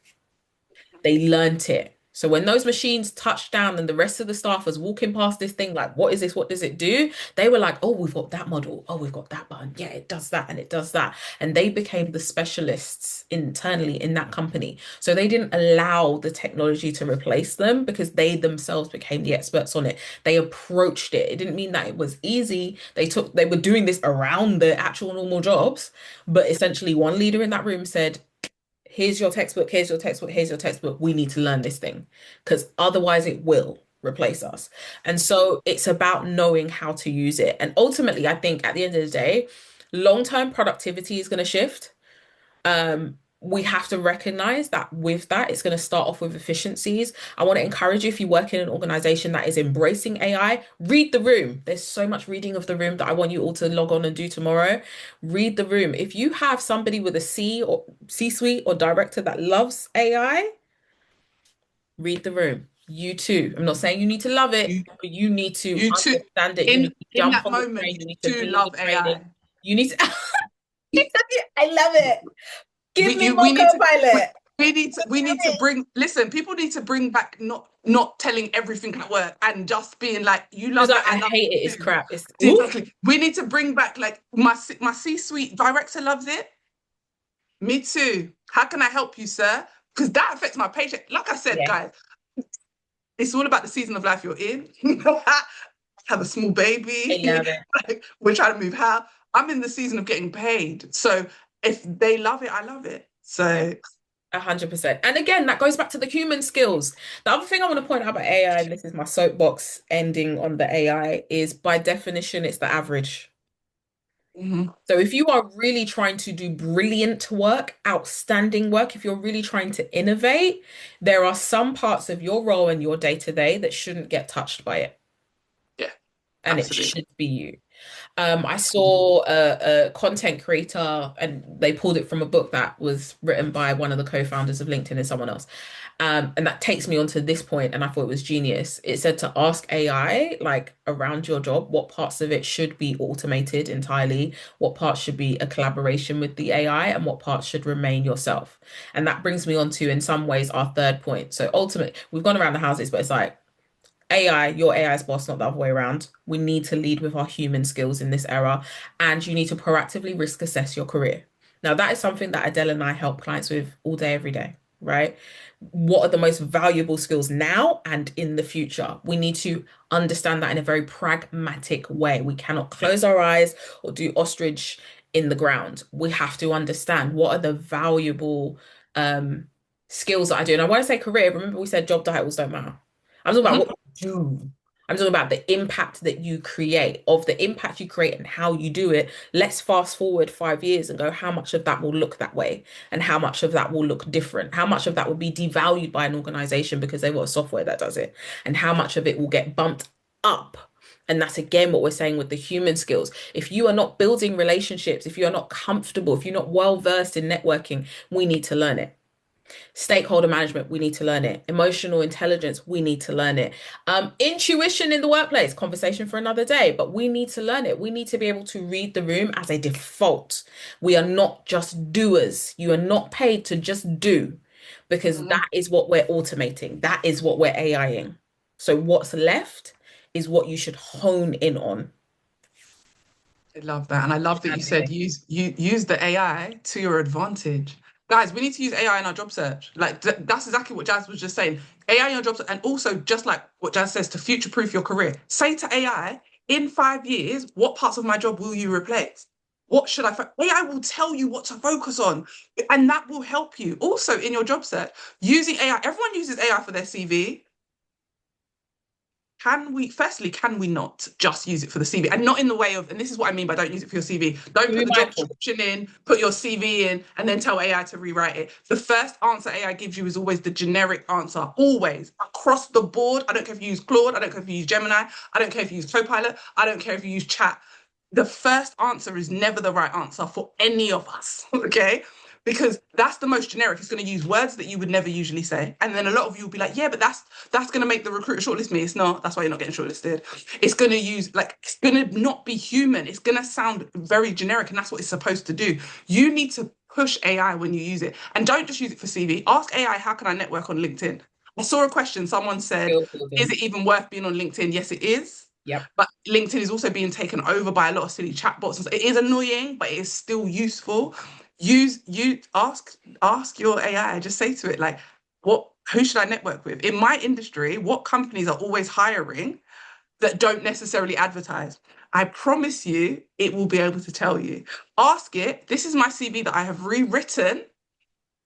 they learnt it. So when those machines touched down and the rest of the staff was walking past this thing, like, what is this? What does it do? They were like, oh, we've got that model. Oh, we've got that button. Yeah, it does that and it does that. And they became the specialists internally in that company. So they didn't allow the technology to replace them because they themselves became the experts on it. They approached it. It didn't mean that it was easy. They were doing this around the actual normal jobs, but essentially one leader in that room said, here's your textbook, here's your textbook, here's your textbook. We need to learn this thing because otherwise it will replace us. And so it's about knowing how to use it. And ultimately, I think at the end of the day, long-term productivity is going to shift. We have to recognize that with that, it's going to start off with efficiencies. I want to encourage you, if you work in an organization that is embracing AI, read the room. There's so much reading of the room that I want you all to log on and do tomorrow. Read the room. If you have somebody with a C-suite or director that loves AI, read the room. You too. I'm not saying you need to love it, You but you need to you too understand it. You need in to in jump that on the moment, train. you You need to too be in the love training. AI. You need to. I love it. Give we me you more we need to we, co-pilot. we need to bring listen, people need to bring back not telling everything at work and just being like, you She's love like, that, I I love hate it. it It's too. crap. It's ooh, Exactly. We need to bring back like my C-suite director loves it. Me too. How can I help you, sir? Because that affects my paycheck. Like I said, yeah, guys, it's all about the season of life you're in. Have a small I baby. love it. Like, we're trying to move house. I'm in the season of getting paid. So if they love it, I love it. Yeah. So, 100%. And again, that goes back to the human skills. The other thing I want to point out about AI, and this is my soapbox ending on the AI, is by definition, it's the average. mhm, So if you are really trying to do brilliant work, outstanding work, if you're really trying to innovate, there are some parts of your role and your day-to-day that shouldn't get touched by it. yeah, And it absolutely. should be you. I saw a content creator and they pulled it from a book that was written by one of the co-founders of LinkedIn and someone else. And that takes me on to this point, and I thought it was genius. It said to ask AI, like around your job, what parts of it should be automated entirely, what parts should be a collaboration with the AI, and what parts should remain yourself. And that brings me on to, in some ways, our third point. So ultimately, we've gone around the houses, but it's like AI, your AI's boss, not the other way around. We need to lead with our human skills in this era, and you need to proactively risk assess your career. Now, that is something that Adele and I help clients with all day, every day, right? What are the most valuable skills now and in the future? We need to understand that in a very pragmatic way. We cannot close our eyes or do ostrich in the ground. We have to understand what are the valuable um, skills that I do. And I want to say career, remember we said job titles don't matter. I'm talking about Mhm. what you do. I'm talking about the impact that you create, of the impact you create and how you do it. Let's fast forward 5 years and go, how much of that will look that way? And how much of that will look different? How much of that will be devalued by an organization because they've got a software that does it? And how much of it will get bumped up? And that's again what we're saying with the human skills. If you are not building relationships, if you're not comfortable, if you're not well versed in networking, we need to learn it. Stakeholder management, we need to learn it. Emotional intelligence, we need to learn it. Intuition in the workplace, conversation for another day, but we need to learn it. We need to be able to read the room as a default. We are not just doers. You are not paid to just do, because Mhm. that is what we're automating. That is what we're AIing. So what's left is what you should hone in on. I love that. And I love that you said use the AI to your advantage. Guys, we need to use AI in our job search. Like that's exactly what Jazz was just saying. AI in your job search, and also just like what Jazz says to future-proof your career. Say to AI, in 5 years, what parts of my job will you replace? What should AI will tell you what to focus on, and that will help you. Also in your job search, using AI, everyone uses AI for their CV. Can we not just use it for the CV and not in the way of, and this is what I mean by don't use it for your CV. Don't put Be the job mindful. description in, put your CV in, and then tell AI to rewrite it. The first answer AI gives you is always the generic answer, always across the board. I don't care if you use Claude, I don't care if you use Gemini, I don't care if you use Copilot, I don't care if you use Chat. The first answer is never the right answer for any of us, okay? Because that's the most generic. It's going to use words that you would never usually say, and then a lot of you will be like, "Yeah, but that's going to make the recruiter shortlist me." It's not. That's why you're not getting shortlisted. It's going to use like it's going to not be human. It's going to sound very generic, and that's what it's supposed to do. You need to push AI when you use it, and don't just use it for CV. Ask AI, "How can I network on LinkedIn?" I saw a question. Someone said, Skill "Is building. it even worth being on LinkedIn?" Yes, it is. Yep. But LinkedIn is also being taken over by a lot of silly chatbots. It is annoying, but it is still useful. Ask your AI. Just say to it like, what? Who should I network with in my industry? What companies are always hiring that don't necessarily advertise? I promise you, it will be able to tell you. Ask it. This is my CV that I have rewritten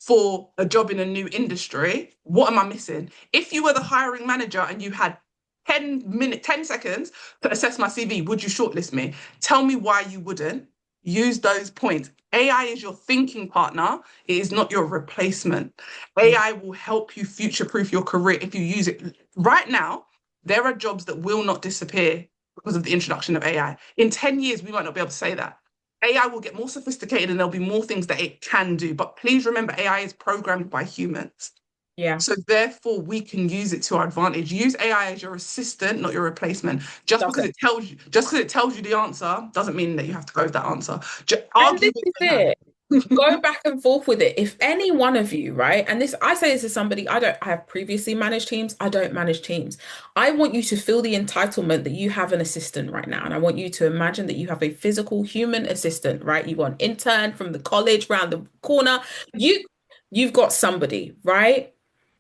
for a job in a new industry. What am I missing? If you were the hiring manager and you had 10 seconds to assess my CV, would you shortlist me? Tell me why you wouldn't. Use those points. AI is your thinking partner. It is not your replacement. Mm. AI will help you future proof your career if you use it. Right now, there are jobs that will not disappear because of the introduction of AI. In 10 years, we might not be able to say that. AI will get more sophisticated and there'll be more things that it can do. But please remember, AI is programmed by humans. Yeah. So therefore, we can use it to our advantage. Use AI as your assistant, not your replacement. That's it. Just because it tells you the answer, doesn't mean that you have to go with that answer. And Argue this with is AI. it. Go back and forth with it. If any one of you, right, and this, I say this to somebody, I have previously managed teams, I don't manage teams. I want you to feel the entitlement that you have an assistant right now. And I want you to imagine that you have a physical human assistant, right? You got an intern from the college round the corner. You, you've got somebody, right?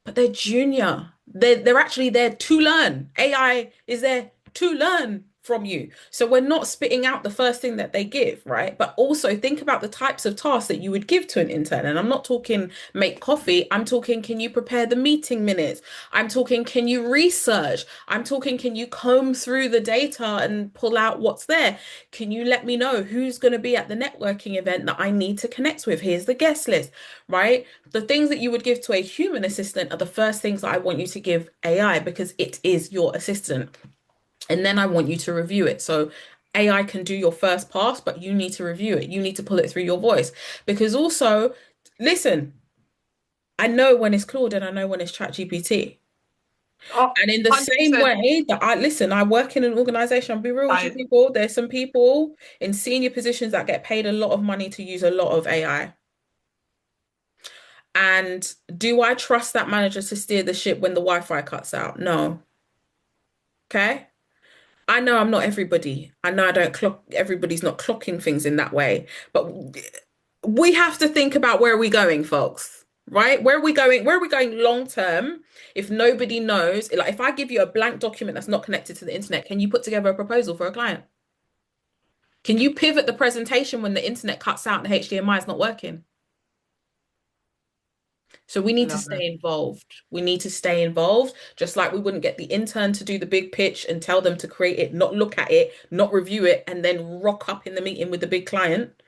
But they're junior. They're actually there to learn. AI is there to learn from you. So we're not spitting out the first thing that they give, right? But also think about the types of tasks that you would give to an intern. And I'm not talking make coffee. I'm talking, can you prepare the meeting minutes? I'm talking, can you research? I'm talking, can you comb through the data and pull out what's there? Can you let me know who's going to be at the networking event that I need to connect with? Here's the guest list, right? The things that you would give to a human assistant are the first things that I want you to give AI because it is your assistant. And then I want you to review it. So AI can do your first pass, but you need to review it. You need to pull it through your voice. Because also, listen, I know when it's Claude and I know when it's ChatGPT. Oh, And in the same 100%. way that I listen, I work in an organization, I'll be real with you Like, people. There's some people in senior positions that get paid a lot of money to use a lot of AI. And do I trust that manager to steer the ship when the Wi-Fi cuts out? No. Okay. I know I'm not everybody. I know I don't clock, everybody's not clocking things in that way. But we have to think about where we're going, folks, right? Where are we going? Where are we going long term? If nobody knows, like if I give you a blank document that's not connected to the internet, can you put together a proposal for a client? Can you pivot the presentation when the internet cuts out and the HDMI is not working? So we I need to love it. stay involved. We need to stay involved, just like we wouldn't get the intern to do the big pitch and tell them to create it, not look at it, not review it, and then rock up in the meeting with the big client.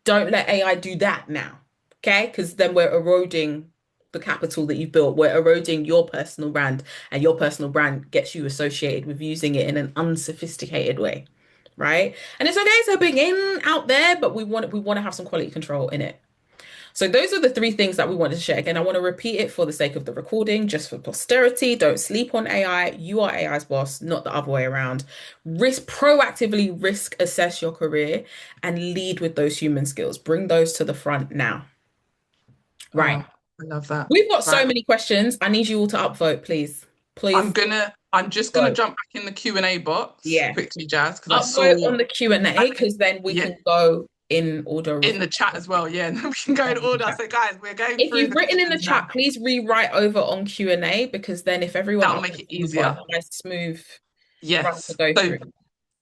Don't let AI do that now, okay? Because then we're eroding the capital that you've built. We're eroding your personal brand, and your personal brand gets you associated with using it in an unsophisticated way, right? And it's okay to bring in out there, but we want to have some quality control in it. So those are the three things that we wanted to share. Again, I want to repeat it for the sake of the recording, just for posterity. Don't sleep on AI. You are AI's boss, not the other way around. Proactively risk assess your career and lead with those human skills. Bring those to the front now. Right. Oh, I love that. We've got so Right. many questions. I need you all to upvote, please. Please I'm just gonna vote. jump back in the Q&A box Yeah. quickly, Jazz, because I Upvote saw, on the Q&A because then we yeah, can go in order of in the chat as well. Yeah, and then we can go in order. So, guys, we're going if through you've the written in the questions now. chat, please rewrite over on Q&A because then if everyone That'll make upvotes, it we've got easier. a nice smooth run to Yes. go So, through.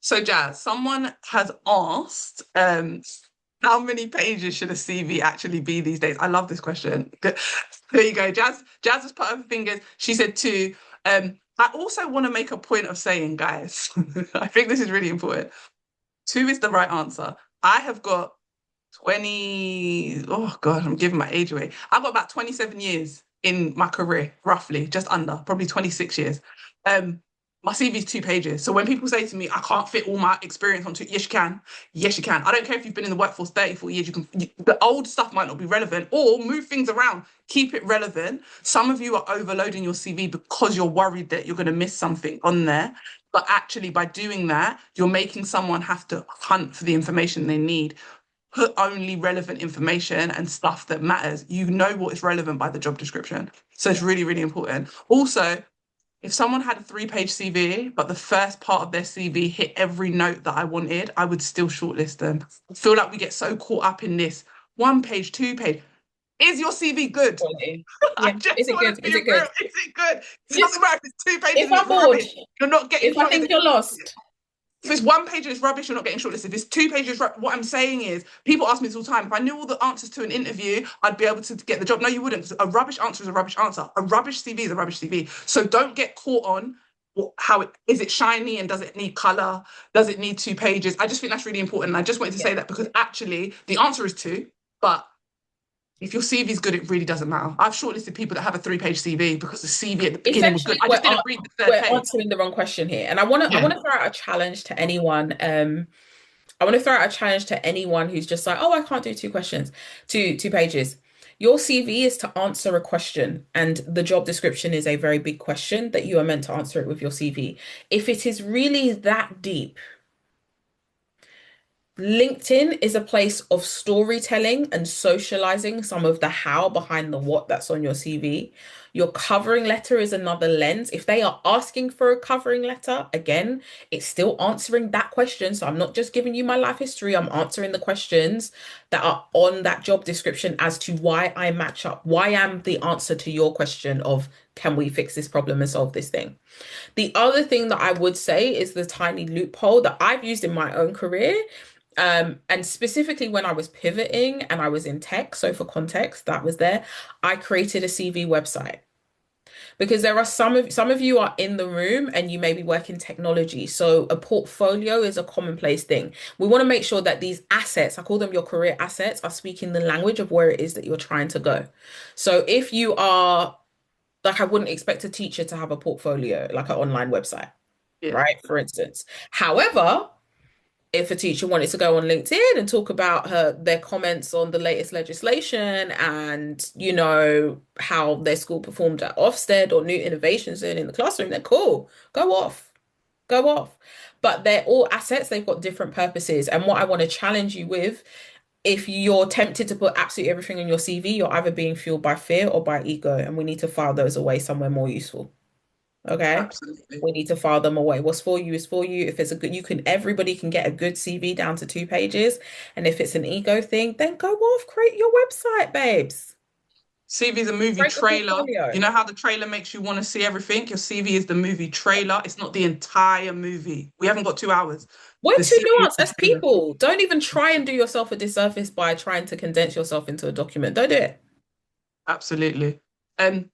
so Jazz, someone has asked, how many pages should a CV actually be these days? I love this question. There you go. Jazz has put her fingers. She said two. I also want to make a point of saying, guys, I think this is really important. Two is the right answer. I have got 20, oh God, I'm giving my age away. I've got about 27 years in my career, roughly, just under, probably 26 years. Um, my CV is 2 pages. So when people say to me, I can't fit all my experience onto, yes, you can. Yes, you can. I don't care if you've been in the workforce 34 years, the old stuff might not be relevant or move things around, keep it relevant. Some of you are overloading your CV because you're worried that you're going to miss something on there. But actually, by doing that, you're making someone have to hunt for the information they need. Put only relevant information and stuff that matters. You know what is relevant by the job description. So it's really, really important. Also, if someone had a 3 page CV, but the first part of their CV hit every note that I wanted, I would still shortlist them. I feel like we get so caught up in this 1 page, 2 page. Is your CV good? Quality. I Yeah. just Is it want good? to be Is it real. good? Is it good? It If doesn't matter if it's 2 pages if and I'm it's bored, rubbish. You're not getting if I shortlisted. think you're lost, If it's 1 page and it's rubbish, you're not getting shortlisted. If it's 2 pages, what I'm saying is, people ask me this all the time. If I knew all the answers to an interview, I'd be able to get the job. No, you wouldn't. A rubbish answer is a rubbish answer. A rubbish CV is a rubbish CV. So don't get caught on how it is. It shiny and does it need color? Does it need 2 pages? I just think that's really important. And I just wanted to yeah. say that because actually the answer is two, but if your CV is good, it really doesn't matter. I've shortlisted people that have a 3 page CV because the CV at the beginning was good. Essentially I just didn't read the third we're page. answering the wrong question here. And I want to throw out a challenge to anyone. I want to throw out a challenge to anyone who's just like, oh, I can't do two questions, two pages. Your CV is to answer a question, and the job description is a very big question that you are meant to answer it with your CV. If it is really that deep, LinkedIn is a place of storytelling and socializing some of the how behind the what that's on your CV. Your covering letter is another lens. If they are asking for a covering letter, again, it's still answering that question. So I'm not just giving you my life history, I'm answering the questions that are on that job description as to why I match up, why I'm the answer to your question of can we fix this problem and solve this thing? The other thing that I would say is the tiny loophole that I've used in my own career. And specifically when I was pivoting and I was in tech, so for context, that was there, I created a CV website because there are some of you are in the room and you maybe work in technology. So a portfolio is a commonplace thing. We want to make sure that these assets, I call them your career assets, are speaking the language of where it is that you're trying to go. So if you are like, I wouldn't expect a teacher to have a portfolio, like an online website, Yeah. right? For instance. However, if a teacher wanted to go on LinkedIn and talk about their comments on the latest legislation and, how their school performed at Ofsted or new innovations in the classroom, they're cool. Go off. Go off. But they're all assets, they've got different purposes. And what I want to challenge you with, if you're tempted to put absolutely everything on your CV, you're either being fueled by fear or by ego, and we need to file those away somewhere more useful. Okay? Absolutely. We need to file them away. What's for you is for you. If it's a good, everybody can get a good CV down to 2 pages. And if it's an ego thing, then go off, create your website, babes. CV is a movie Create your trailer. You portfolio. know how the trailer makes you want to see everything? Your CV is the movie trailer. It's not the entire movie. We haven't got 2 hours. We're The too CV is nuanced the as trailer. people. Don't even try and do yourself a disservice by trying to condense yourself into a document. Don't do it. Absolutely. Um,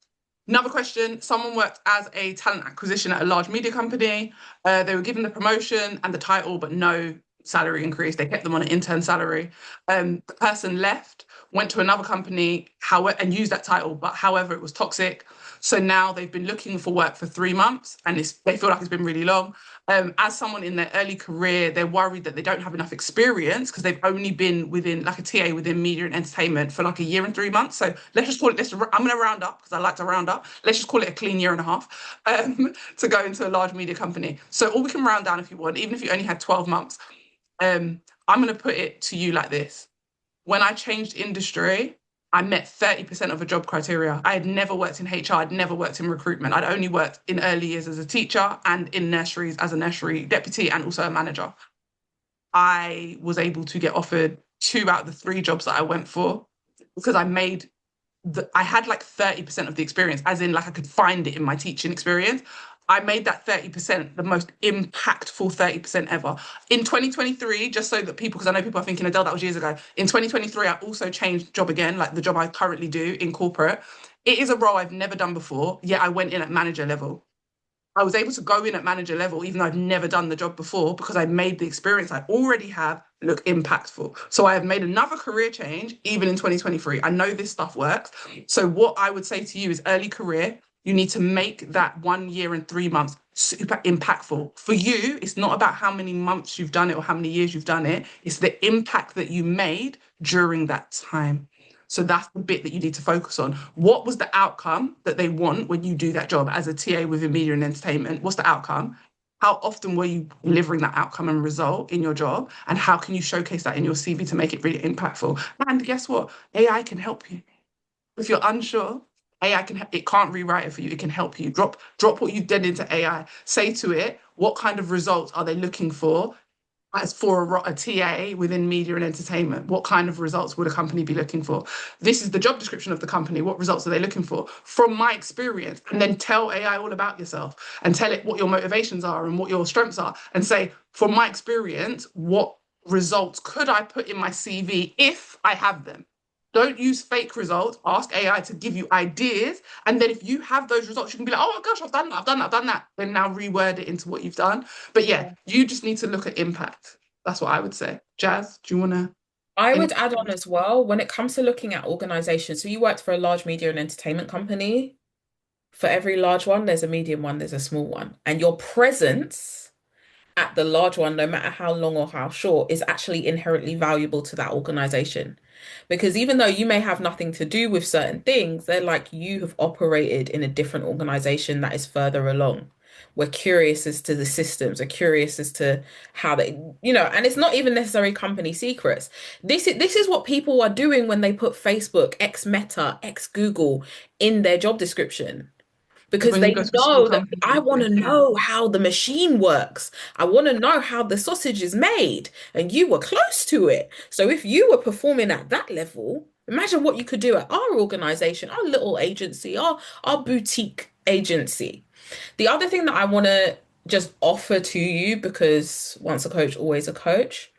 Another question. Someone worked as a talent acquisition at a large media company. They were given the promotion and the title, but no salary increase. They kept them on an intern salary. The person left, went to another company, and used that title, but however, it was toxic. So now they've been looking for work for 3 months, and they feel like it's been really long. As someone in their early career, they're worried that they don't have enough experience because they've only been within like a TA within media and entertainment for like a year and 3 months. So let's just call it this. I'm going to round up because I like to round up. Let's just call it a clean year and a half to go into a large media company. So, or we can round down if you want, even if you only had 12 months. I'm going to put it to you like this. When I changed industry, I met 30% of a job criteria. I had never worked in HR, I'd never worked in recruitment. I'd only worked in early years as a teacher and in nurseries as a nursery deputy and also a manager. I was able to get offered 2 out of the 3 jobs that I went for because I had like 30% of the experience, as in like I could find it in my teaching experience. I made that 30% the most impactful 30% ever. In 2023, just so that people, because I know people are thinking, Adele, that was years ago. In 2023, I also changed job again, like the job I currently do in corporate. It is a role I've never done before, yet I went in at manager level. I was able to go in at manager level, even though I've never done the job before, because I made the experience I already have look impactful. So I have made another career change, even in 2023. I know this stuff works. So what I would say to you is early career, you need to make that 1 year and 3 months super impactful. For you, it's not about how many months you've done it or how many years you've done it. It's the impact that you made during that time. So that's the bit that you need to focus on. What was the outcome that they want when you do that job as a TA within media and entertainment? What's the outcome? How often were you delivering that outcome and result in your job? And how can you showcase that in your CV to make it really impactful? And guess what? AI can help you. If you're unsure, AI it can't rewrite it for you. It can help you. Drop what you've done into AI. Say to it, what kind of results are they looking for as for a TA within media and entertainment? What kind of results would a company be looking for? This is the job description of the company. What results are they looking for? From my experience, and then tell AI all about yourself and tell it what your motivations are and what your strengths are, and say, from my experience, what results could I put in my CV if I have them? Don't use fake results. Ask AI to give you ideas. And then if you have those results, you can be like, oh my gosh, I've done that, I've done that, I've done that. Then now reword it into what you've done. But yeah, you just need to look at impact. That's what I would say. Jazz, do you want to? I would Anything? add on as well, when it comes to looking at organizations, so you worked for a large media and entertainment company. For every large one, there's a medium one, there's a small one. And your presence at the large one, no matter how long or how short, is actually inherently valuable to that organization. Because even though you may have nothing to do with certain things, they're like you have operated in a different organization that is further along. We're curious as to the systems, we're curious as to how they, and it's not even necessarily company secrets. This is what people are doing when they put Facebook, ex Meta, ex Google in their job description because When you they go to a small know that company, I want to know how the machine works. I want to know how the sausage is made, and you were close to it. So if you were performing at that level, imagine what you could do at our organization, our little agency, our boutique. agency. The other thing that I want to just offer to you, because once a coach, always a coach,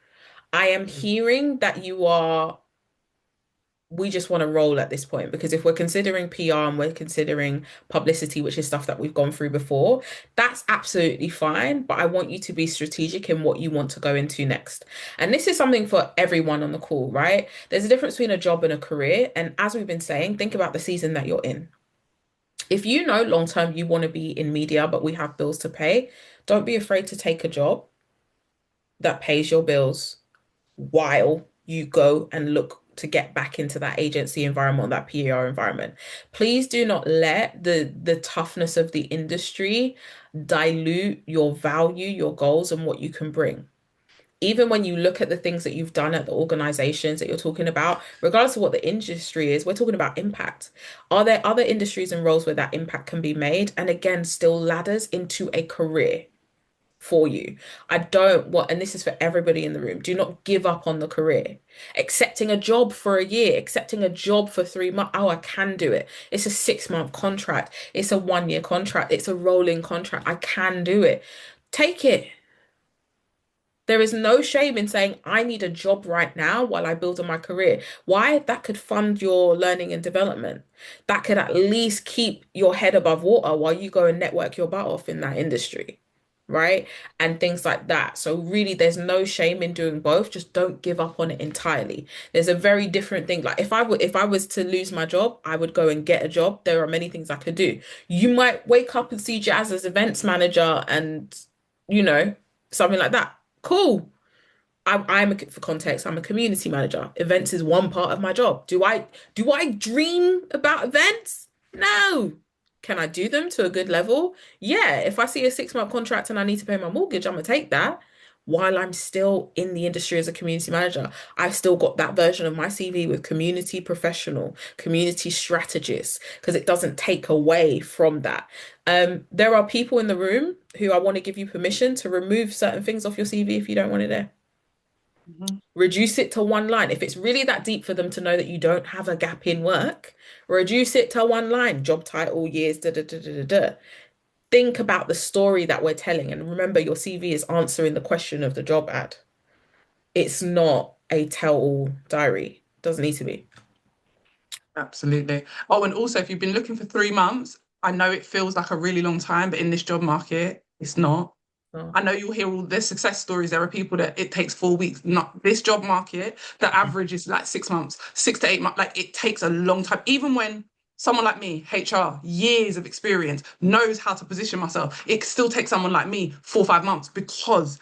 I am hearing that we just want to roll at this point because if we're considering PR and we're considering publicity, which is stuff that we've gone through before, that's absolutely fine. But I want you to be strategic in what you want to go into next. And this is something for everyone on the call, right? There's a difference between a job and a career. And as we've been saying, think about the season that you're in. If you know long term you want to be in media, but we have bills to pay, don't be afraid to take a job that pays your bills while you go and look to get back into that agency environment, that PR environment. Please do not let the toughness of the industry dilute your value, your goals, and what you can bring. Even when you look at the things that you've done at the organizations that you're talking about, regardless of what the industry is, we're talking about impact. Are there other industries and roles where that impact can be made? And again, still ladders into a career for you. I don't want, and this is for everybody in the room, do not give up on the career. Accepting a job for a year, accepting a job for 3 months. Oh, I can do it. It's a 6 month contract. It's a 1 year contract. It's a rolling contract. I can do it. Take it. There is no shame in saying, I need a job right now while I build on my career. Why? That could fund your learning and development. That could at least keep your head above water while you go and network your butt off in that industry, right? And things like that. So really, there's no shame in doing both. Just don't give up on it entirely. There's a very different thing. Like if I was to lose my job, I would go and get a job. There are many things I could do. You might wake up and see Jazz as events manager and, you know, something like that. Cool. For context, I'm a community manager. Events is one part of my job. Do I dream about events? No. Can I do them to a good level? Yeah. If I see a 6 month contract and I need to pay my mortgage, I'm gonna take that. While I'm still in the industry as a community manager, I've still got that version of my CV with community professional, community strategist, because it doesn't take away from that. There are people in the room who I want to give you permission to remove certain things off your CV if you don't want it there. Mhm. Reduce it to one line. If it's really that deep for them to know that you don't have a gap in work, reduce it to one line. Job title, years, da da da da da da. Think about the story that we're telling. And remember, your CV is answering the question of the job ad. It's not a tell-all diary. Doesn't need to be. Absolutely. Oh, and also, if you've been looking for 3 months, I know it feels like a really long time, but in this job market, it's not. Oh, I know you'll hear all the success stories. There are people that it takes 4 weeks. Not this job market, the average is like 6 months, 6 to 8 months. Like it takes a long time. Even when someone like me, HR, years of experience, knows how to position myself, it still takes someone like me 4 or 5 months because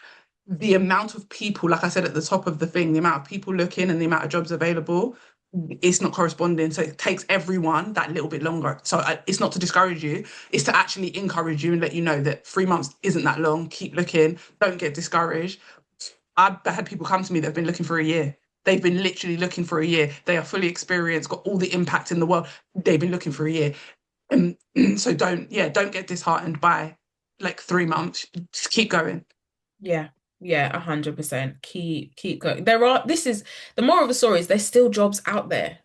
the amount of people, like I said at the top of the thing, the amount of people looking and the amount of jobs available, it's not corresponding. So it takes everyone that little bit longer. So it's not to discourage you, it's to actually encourage you and let you know that 3 months isn't that long. Keep looking, don't get discouraged. I've had people come to me that have been looking for a year. They've been literally looking for a year. They are fully experienced, got all the impact in the world. They've been looking for a year. And so don't get disheartened by like 3 months. Just keep going. yeah. Yeah, 100%. Keep going. This is the moral of the story is there's still jobs out there.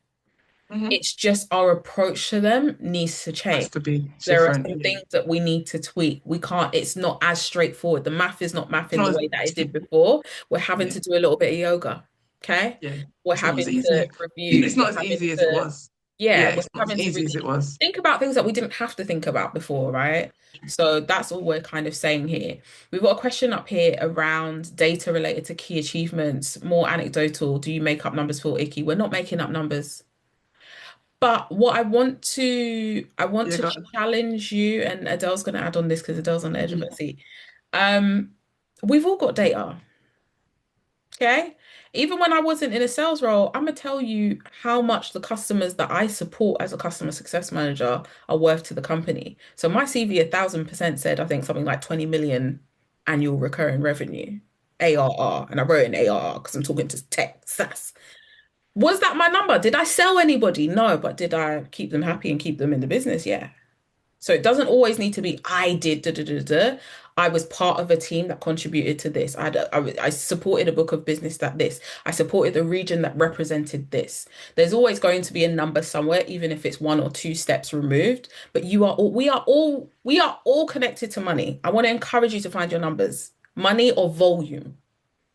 Mhm. It's just our approach to them needs to Has change. to be There are different. some Yeah. things that we need to tweak. We can't, it's not as straightforward. The math is not math It's in not the as, way that it did before. We're having yeah, to do a little bit of yoga. Okay. yeah. We're It's not having as to easy. review. It's We're not as having easy as it to, was. yeah, Yeah, we're it's not as having to easy as really it was. think about things that we didn't have to think about before, right? So that's all we're kind of saying here. We've got a question up here around data related to key achievements, more anecdotal. Do you make up numbers for icky? We're not making up numbers. But what I want Yeah, to go challenge you, and Adele's going to add on this because Adele's on the edge of her on. seat. Um, we've all got data, okay? Even when I wasn't in a sales role, I'm gonna tell you how much the customers that I support as a customer success manager are worth to the company. So my CV 1,000% said I think something like 20 million annual recurring revenue, ARR, and I wrote in ARR because I'm talking to tech SaaS. Was that my number? Did I sell anybody? No, but did I keep them happy and keep them in the business? Yeah. So it doesn't always need to be I did da da da da. I was part of a team that contributed to this. I supported a book of business that this. I supported the region that represented this. There's always going to be a number somewhere, even if it's one or two steps removed. But we are all connected to money. I want to encourage you to find your numbers, money or volume,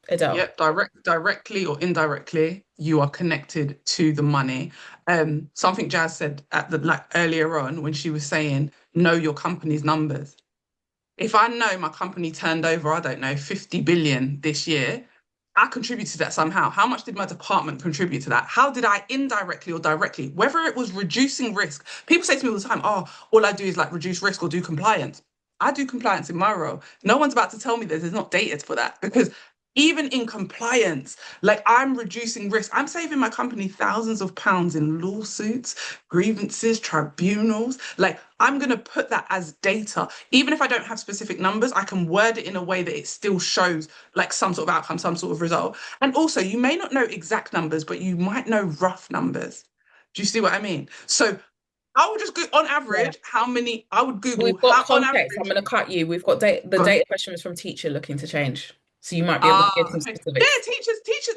Adele. Yep, directly or indirectly, you are connected to the money. Something Jazz said at the like earlier on when she was saying, know your company's numbers. If I know my company turned over, I don't know, 50 billion this year, I contributed to that somehow. How much did my department contribute to that? How did I indirectly or directly, whether it was reducing risk? People say to me all the time, oh, all I do is like reduce risk or do compliance. I do compliance in my role. No one's about to tell me there's not data for that because even in compliance, like I'm reducing risk. I'm saving my company thousands of pounds in lawsuits, grievances, tribunals. Like I'm going to put that as data. Even if I don't have specific numbers, I can word it in a way that it still shows like some sort of outcome, some sort of result. And also, you may not know exact numbers, but you might know rough numbers. Do you see what I mean? So I would just go on Yeah. average, how many, I would Google We've got how on context. I'm average. going to cut you. We've got the data question was from teacher looking to change. So you might be able to give Ah, some okay. Yeah, specifics.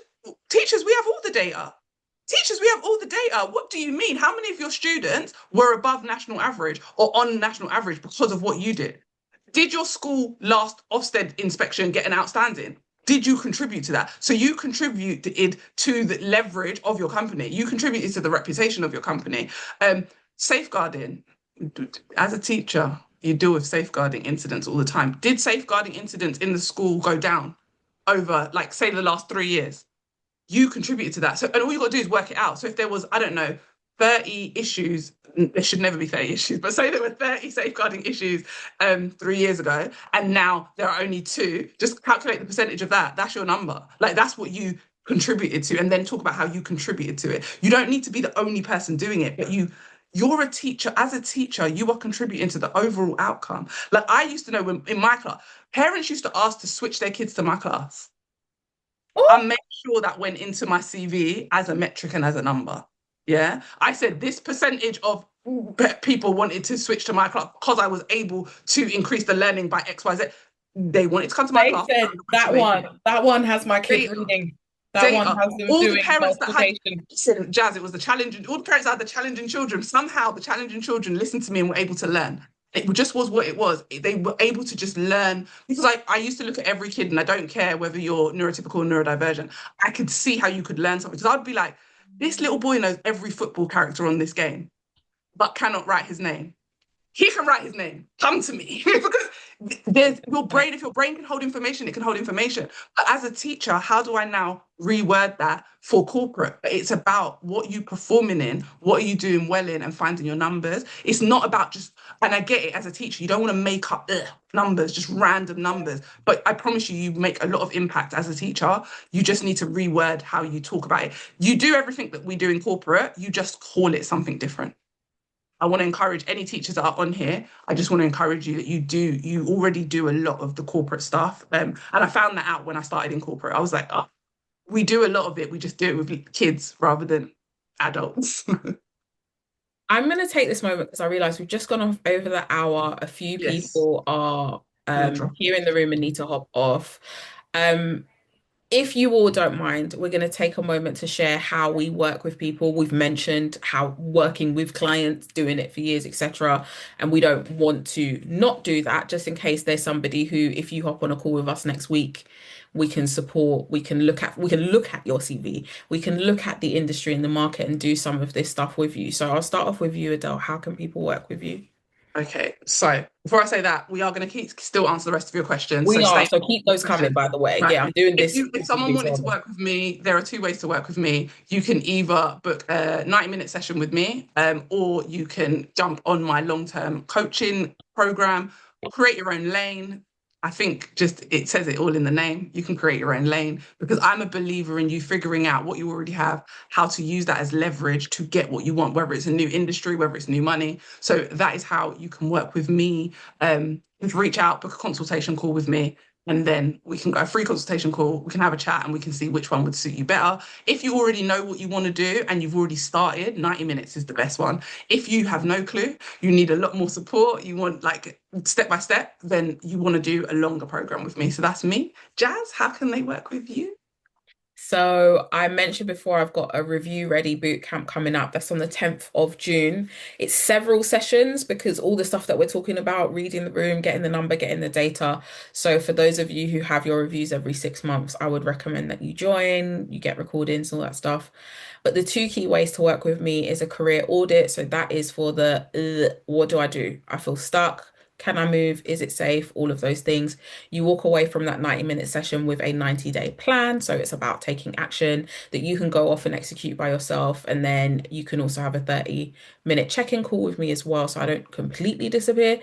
teachers, we have all the data. Teachers, we have all the data. What do you mean? How many of your students were above national average or on national average because of what you did? Did your school last Ofsted inspection get an outstanding? Did you contribute to that? So you contributed to the leverage of your company. You contributed to the reputation of your company. Safeguarding. As a teacher, you deal with safeguarding incidents all the time. Did safeguarding incidents in the school go down over, like, say, the last 3 years? You contributed to that. So, and all you got to do is work it out. So if there was, I don't know, 30 issues, there should never be 30 issues, but say there were 30 safeguarding issues 3 years ago, and now there are only two, just calculate the percentage of that. That's your number. Like that's what you contributed to, and then talk about how you contributed to it. You don't need to be the only person doing it, but you're a teacher. As a teacher, you are contributing to the overall outcome. Like I used to know when in my class, parents used to ask to switch their kids to my class. I Oh, made sure that went into my CV as a metric and as a number. Yeah. I said this percentage of people wanted to switch to my class because I was able to increase the learning by XYZ. They wanted to come to my they class. said I to make it that one has my kids data. reading. That one Data. has them All the doing parents that had, multiplication. listen, Jazz, it was the challenging, all the parents that had the challenging children, somehow the challenging children listened to me and were able to learn. It just was what it was. They were able to just learn because I used to look at every kid and I don't care whether you're neurotypical or neurodivergent. I could see how you could learn something because I'd be like, this little boy knows every football character on this game, but cannot write his name. He can write his name. Come to me. Because there's your brain, if your brain can hold information, it can hold information. But as a teacher, how do I now reword that for corporate? It's about what you performing in, what are you doing well in, and finding your numbers. It's not about just, and I get it as a teacher, you don't want to make up numbers, just random numbers. But I promise you, you make a lot of impact as a teacher. You just need to reword how you talk about it. You do everything that we do in corporate, you just call it something different. I want to encourage any teachers that are on here. I just want to encourage you that you already do a lot of the corporate stuff. And I found that out when I started in corporate. I was like, oh, we do a lot of it. We just do it with kids rather than adults. I'm going to take this moment because I realize we've just gone off over the hour. A few Yes. people are Gonna drop here in the room and need to hop off. Um, if you all don't mind, we're going to take a moment to share how we work with people. We've mentioned how working with clients, doing it for years, etc. And we don't want to not do that, just in case there's somebody who, if you hop on a call with us next week, we can support, we can look at your CV, we can look at the industry and the market and do some of this stuff with you. So I'll start off with you, Adele. How can people work with you? Okay, so before I say that, we are going to keep still answer the rest of your questions. So We are, stay so keep those coming, question. by the way. Right. Yeah, I'm doing If this you if for someone you. wanted to So work with me, there are two ways to work with me. You can either book a 90-minute session with me, or you can jump on my long-term coaching program, create your own lane. I think just it says it all in the name. You can create your own lane because I'm a believer in you figuring out what you already have, how to use that as leverage to get what you want, whether it's a new industry, whether it's new money. So that is how you can work with me. Just reach out, book a consultation call with me. And then we can go a free consultation call, we can have a chat and we can see which one would suit you better. If you already know what you want to do and you've already started, 90 minutes is the best one. If you have no clue, you need a lot more support, you want like step by step, then you want to do a longer program with me. So that's me. Jazz, how can they work with you? So I mentioned before I've got a review ready boot camp coming up. That's on the 10th of June. It's several sessions because all the stuff that we're talking about, reading the room, getting the number, getting the data. So for those of you who have your reviews every 6 months, I would recommend that you join, you get recordings, all that stuff. But the two key ways to work with me is a career audit. So that is for the what do I do? I feel stuck. Can I move? Is it safe? All of those things. You walk away from that 90-minute session with a 90-day plan. So it's about taking action that you can go off and execute by yourself. And then you can also have a 30-minute check-in call with me as well. So I don't completely disappear.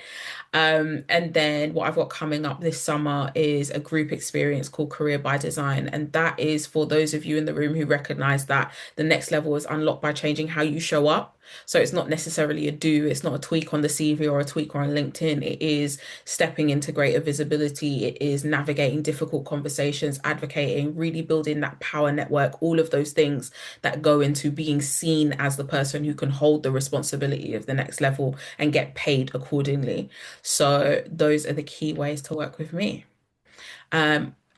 And then what I've got coming up this summer is a group experience called Career by Design. And that is for those of you in the room who recognize that the next level is unlocked by changing how you show up. So it's not necessarily a do, it's not a tweak on the CV or a tweak on LinkedIn. It is stepping into greater visibility. It is navigating difficult conversations, advocating, really building that power network, all of those things that go into being seen as the person who can hold the responsibility of the next level and get paid accordingly. So those are the key ways to work with me.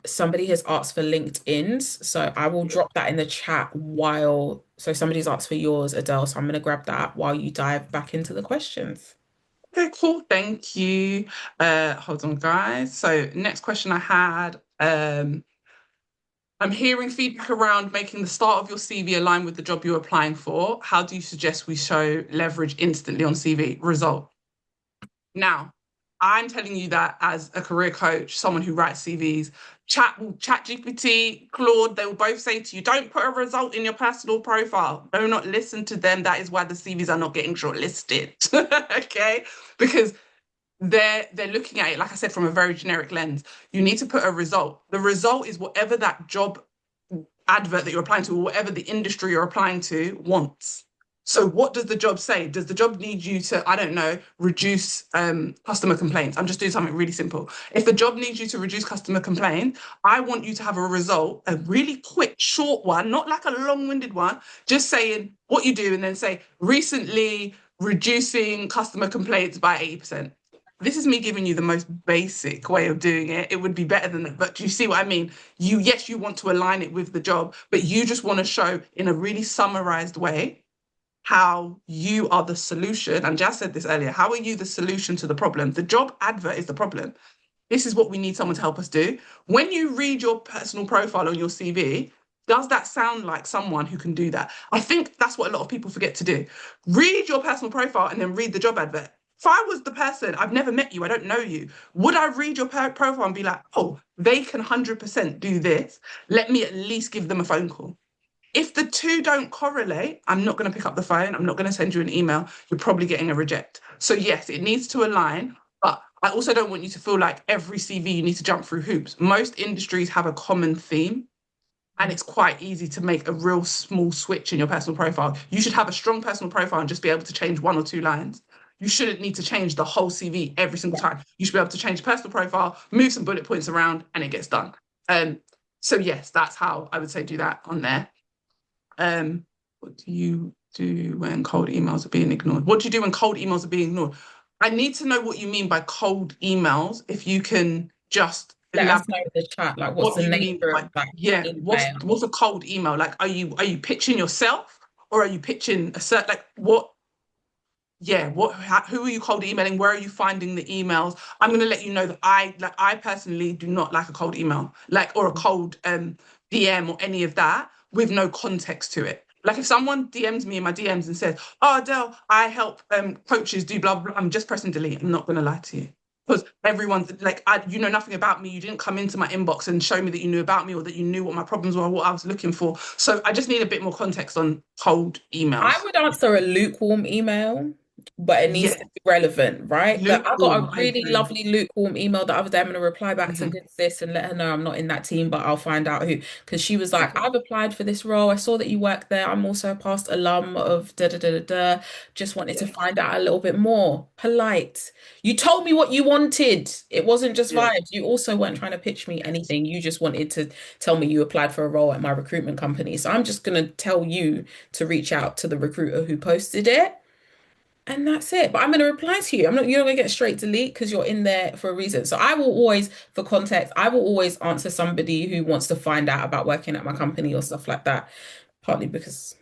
Somebody has asked for LinkedIn's, so I will drop that in the chat while, so somebody's asked for yours, Adele, so I'm going to grab that while you dive back into the questions. Okay, cool. Thank you. Hold on, guys. So next question I had, I'm hearing feedback around making the start of your CV align with the job you're applying for. How do you suggest we show leverage instantly on CV? Result. Now, I'm telling you that as a career coach, someone who writes CVs, chat GPT, Claude, they will both say to you, don't put a result in your personal profile. Do not listen to them. That is why the CVs are not getting shortlisted. Okay. Because they're looking at it, like I said, from a very generic lens. You need to put a result. The result is whatever that job advert that you're applying to, or whatever the industry you're applying to wants. So what does the job say? Does the job need you to, I don't know, reduce customer complaints? I'm just doing something really simple. If the job needs you to reduce customer complaints, I want you to have a result, a really quick, short one, not like a long-winded one, just saying what you do and then say, recently reducing customer complaints by 80%. This is me giving you the most basic way of doing it. It would be better than that. But do you see what I mean? Yes, you want to align it with the job, but you just want to show in a really summarized way how you are the solution. And Jazz said this earlier. How are you the solution to the problem? The job advert is the problem. This is what we need someone to help us do. When you read your personal profile on your CV, does that sound like someone who can do that? I think that's what a lot of people forget to do. Read your personal profile and then read the job advert. If I was the person, I've never met you, I don't know you, would I read your profile and be like, oh, they can 100% do this? Let me at least give them a phone call. If the two don't correlate, I'm not going to pick up the phone. I'm not going to send you an email. You're probably getting a reject. So, yes, it needs to align. But I also don't want you to feel like every CV you need to jump through hoops. Most industries have a common theme, and it's quite easy to make a real small switch in your personal profile. You should have a strong personal profile and just be able to change one or two lines. You shouldn't need to change the whole CV every single time. You should be able to change personal profile, move some bullet points around, and it gets done. So yes, that's how I would say do that on there. What do you do when cold emails are being ignored? What do you do when cold emails are being ignored? I need to know what you mean by cold emails. If you can just Let us elaborate know in the chat, like what's what the you mean nature by, of that yeah, email? what's a cold email? Like, are you pitching yourself or are you pitching a certain like what? Yeah, who are you cold emailing? Where are you finding the emails? I'm going to let you know that I personally do not like a cold email, like or a cold DM or any of that with no context to it. Like if someone DMs me in my DMs and says, "Oh, Adele, I help coaches do blah blah," I'm just pressing delete. I'm not going to lie to you because everyone's like, you know nothing about me. You didn't come into my inbox and show me that you knew about me or that you knew what my problems were, what I was looking for. So I just need a bit more context on cold I emails. would answer a lukewarm email. but it needs to Yes, be relevant, right? That I got lukewarm. a I really agree. lovely lukewarm email the other day. I'm going to reply back to Mhm. good sis and let her know I'm not in that team, but I'll find out who. Because she was like, Okay. I've applied for this role. I saw that you work there. I'm also a past alum of da da da da da. Just wanted to Yeah. find out a little bit more. Polite. You told me what you wanted. It wasn't just Yeah. vibes. You also weren't trying to pitch me Yes. anything. You just wanted to tell me you applied for a role at my recruitment company. So I'm just going to tell you to reach out to the recruiter who posted it. And that's it. But I'm going to reply to you. I'm not, you're not going to get straight delete because you're in there for a reason. So I will always, for context, I will always answer somebody who wants to find out about working at my company or stuff like that. Partly because,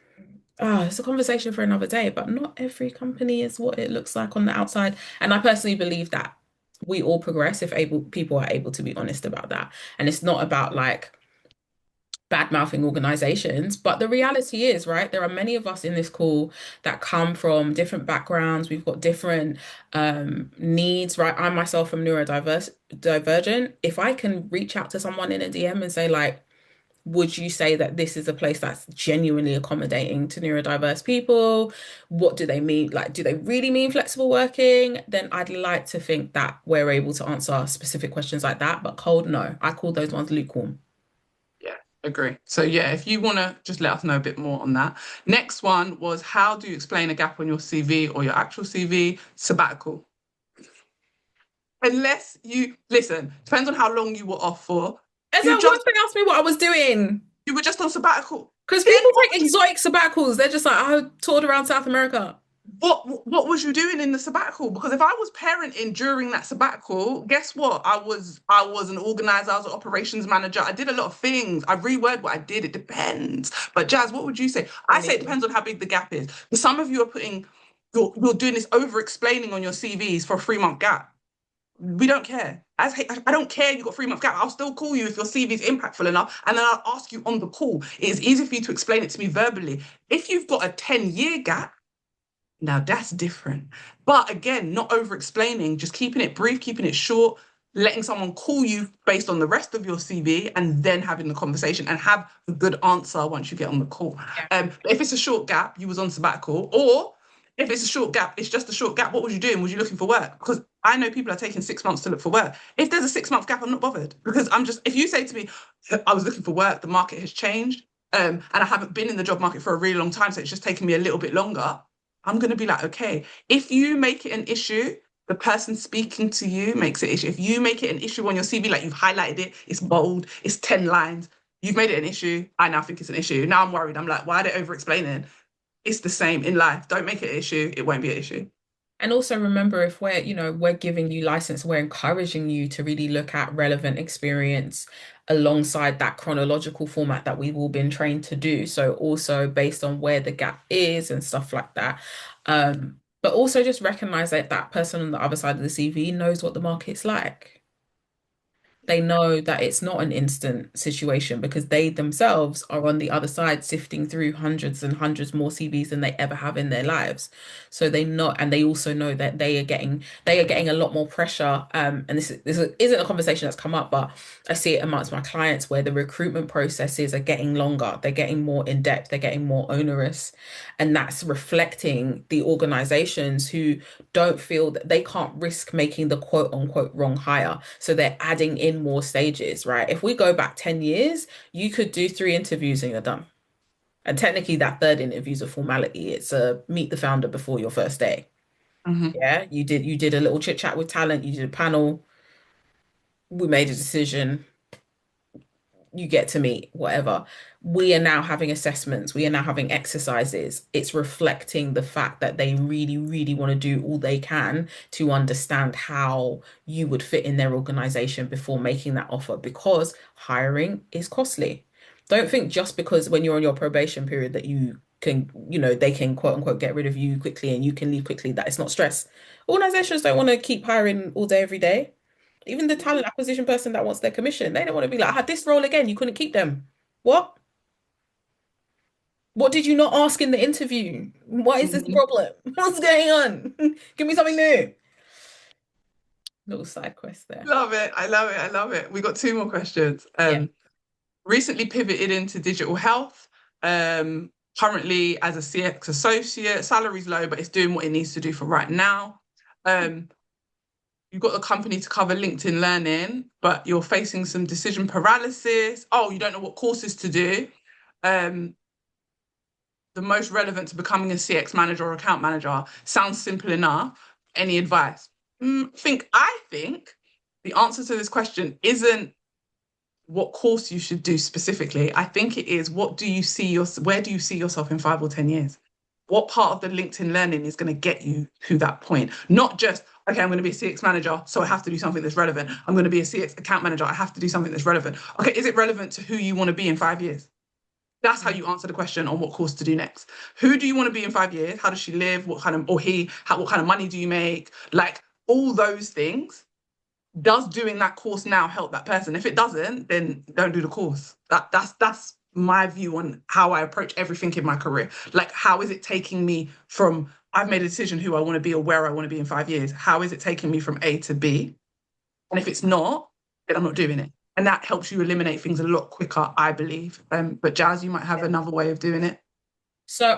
it's a conversation for another day, but not every company is what it looks like on the outside. And I personally believe that we all progress if people are able to be honest about that. And it's not about like, bad mouthing organizations. But the reality is, right, there are many of us in this call that come from different backgrounds. We've got different needs, right? I myself am neurodiverse divergent. If I can reach out to someone in a DM and say, like, would you say that this is a place that's genuinely accommodating to neurodiverse people? What do they mean? Like, do they really mean flexible working? Then I'd like to think that we're able to answer specific questions like that. But cold, no. I call those ones lukewarm. Yeah. Agree. So yeah, if you want to just let us know a bit more on that. Next one was how do you explain a gap on your CV or your actual CV? Sabbatical. Unless you listen, depends on how long you were off for. As You I once just they asked me what I was doing. you were just on sabbatical. Because Then people what take would you exotic sabbaticals. They're just like, I toured around South America. what was you doing in the sabbatical? Because if I was parenting during that sabbatical, guess what? I was an organizer, I was an operations manager. I did a lot of things. I reword what I did. It depends. But Jazz, what would you say? I say it Really? depends on how big the gap is. Because some of you are you're doing this over explaining on your CVs for a 3 month gap. We don't care. I don't care you got 3 month gap. I'll still call you if your CV is impactful enough, and then I'll ask you on the call. It is easy for you to explain it to me verbally. If you've got a 10-year gap, now that's different. But again, not over explaining, just keeping it brief, keeping it short, letting someone call you based on the rest of your CV and then having the conversation and have a good answer once you get on the call. Yeah. If it's a short gap, you was on sabbatical, or if it's a short gap, it's just a short gap. What was you doing? Was you looking for work? Because I know people are taking 6 months to look for work. If there's a 6 month gap, I'm not bothered because I'm just, if you say to me, I was looking for work, the market has changed, and I haven't been in the job market for a really long time, so it's just taking me a little bit longer. I'm going to be like, okay, if you make it an issue, the person speaking to you makes it an issue. If you make it an issue on your CV, like you've highlighted it, it's bold, it's 10 lines, you've made it an issue. I now think it's an issue. Now I'm worried. I'm like, why are they over explaining? It's the same in life. Don't make it an issue. It won't be an issue. And also remember if we're giving you license, we're encouraging you to really look at relevant experience alongside that chronological format that we've all been trained to do. So also based on where the gap is and stuff like that. But also just recognize that that person on the other side of the CV knows what the market's like. They know that it's not an instant situation because they themselves are on the other side sifting through hundreds and hundreds more CVs than they ever have in their lives. So they know, and they also know that they are getting a lot more pressure. And this isn't a conversation that's come up, but I see it amongst my clients where the recruitment processes are getting longer, they're getting more in depth, they're getting more onerous, and that's reflecting the organizations who don't feel that they can't risk making the quote unquote wrong hire. So they're adding in more stages, right? If we go back 10 years, you could do 3 interviews and you're done. And technically, that third interview is a formality. It's a meet the founder before your first day. Mhm. Yeah, you did a little chit chat with talent, you did a panel, we made a decision, you get to meet, whatever. We are now having assessments, we are now having exercises. It's reflecting the fact that they really, really want to do all they can to understand how you would fit in their organization before making that offer because hiring is costly. Don't think just because when you're on your probation period that you can, they can quote unquote get rid of you quickly and you can leave quickly, that it's not stress. Organizations don't want to keep hiring all day, every day. Even the talent acquisition person that wants their commission, they don't want to be like, I had this role again, you couldn't keep them. What? What did you not ask in the interview? What is this Mhm. problem? What's going on? Give me something new. Little side quest there. Love it. I love it. I love it. We got two more questions. Yeah. Recently pivoted into digital health. currently as a CX associate, salary's low, but it's doing what it needs to do for right now. Um, you've got the company to cover LinkedIn Learning, but you're facing some decision paralysis. Oh, you don't know what courses to do. Um, the most relevant to becoming a CX manager or account manager sounds simple enough. Any advice? I think the answer to this question isn't what course you should do specifically. I think it is where do you see yourself in 5 or 10 years? What part of the LinkedIn learning is going to get you to that point? Not just, okay, I'm going to be a CX manager, so I have to do something that's relevant. I'm going to be a CX account manager, I have to do something that's relevant. Okay, is it relevant to who you want to be in 5 years? That's how you answer the question on what course to do next. Who do you want to be in 5 years? How does she live? What kind of, or he, what kind of money do you make? Like all those things. Does doing that course now help that person? If it doesn't, then don't do the course. That's my view on how I approach everything in my career. Like, how is it taking me from I've made a decision who I want to be or where I want to be in 5 years? How is it taking me from A to B? And if it's not, then I'm not doing it. And that helps you eliminate things a lot quicker, I believe. But Jazz, you might have another way of doing it. So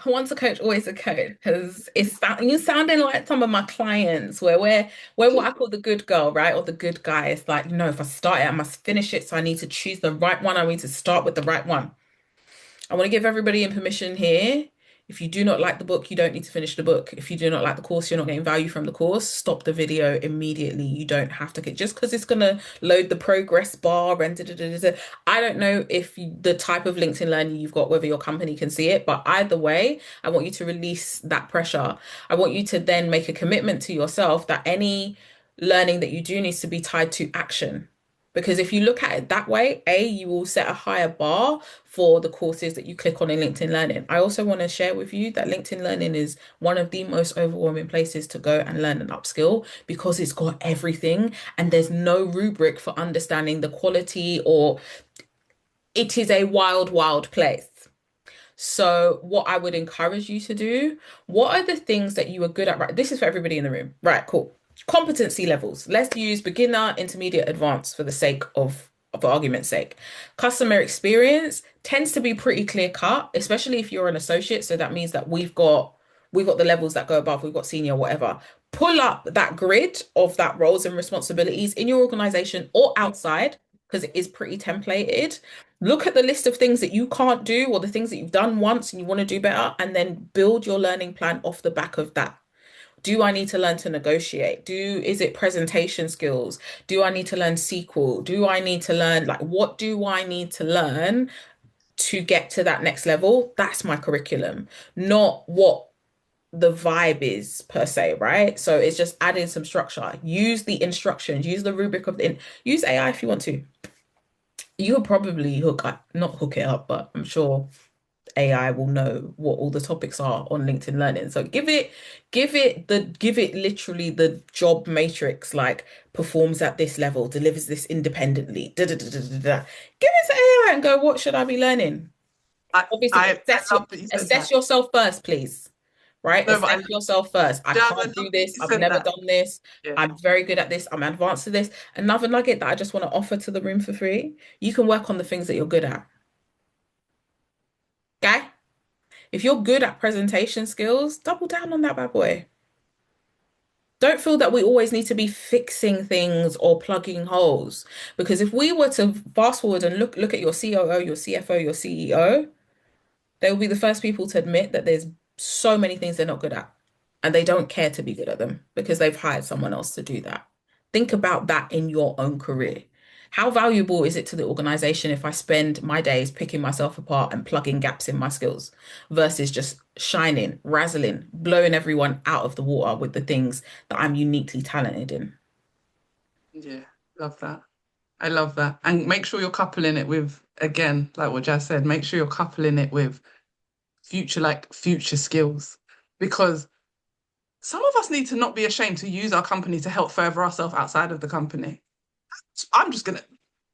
once a coach, always a coach, because you sounding like some of my clients where we're what I call the good girl, right? Or the good guy. It's like, no, if I start it, I must finish it. So I need to choose the right one. I need to start with the right one. I want to give everybody in permission here. If you do not like the book, you don't need to finish the book. If you do not like the course, you're not getting value from the course, stop the video immediately. You don't have to get just because it's gonna load the progress bar and da, da, da, da, da. I don't know if the type of LinkedIn learning you've got, whether your company can see it, but either way, I want you to release that pressure. I want you to then make a commitment to yourself that any learning that you do needs to be tied to action. Because if you look at it that way, A, you will set a higher bar for the courses that you click on in LinkedIn Learning. I also want to share with you that LinkedIn Learning is one of the most overwhelming places to go and learn and upskill because it's got everything and there's no rubric for understanding the quality, or it is a wild, wild place. So, what I would encourage you to do, what are the things that you are good at? Right, this is for everybody in the room. Right, cool. Competency levels. Let's use beginner, intermediate, advanced for the sake of argument's sake. Customer experience tends to be pretty clear cut, especially if you're an associate. So that means that we've got the levels that go above, we've got senior, whatever. Pull up that grid of that roles and responsibilities in your organization or outside, because it is pretty templated. Look at the list of things that you can't do or the things that you've done once and you want to do better, and then build your learning plan off the back of that. Do I need to learn to negotiate? Is it presentation skills? Do I need to learn SQL? Do I need to learn, like, what do I need to learn to get to that next level? That's my curriculum, not what the vibe is per se, right? So it's just adding some structure. Use the instructions, use the rubric use AI if you want to. You could probably not hook it up, but I'm sure AI will know what all the topics are on LinkedIn Learning. So give it literally the job matrix, like performs at this level, delivers this independently. Da, da, da, da, da, da. Give it to AI and go, what should I be learning? I, Obviously, I love that you said assess that. yourself first, please. Right? No, but Assess yourself first. I Jazz, I can't love do that this. you I've said never that. done this. Yeah. I'm very good at this. I'm advanced to this. Another nugget that I just want to offer to the room for free. You can work on the things that you're good at. Okay? If you're good at presentation skills, double down on that bad boy. Don't feel that we always need to be fixing things or plugging holes. Because if we were to fast forward and look at your COO, your CFO, your CEO, they will be the first people to admit that there's so many things they're not good at. And they don't care to be good at them because they've hired someone else to do that. Think about that in your own career. How valuable is it to the organization if I spend my days picking myself apart and plugging gaps in my skills versus just shining, razzling, blowing everyone out of the water with the things that I'm uniquely talented in? Yeah, love that. I love that. And make sure you're coupling it with, again, like what Jazz said, make sure you're coupling it with future skills. Because some of us need to not be ashamed to use our company to help further ourselves outside of the company. I'm just gonna,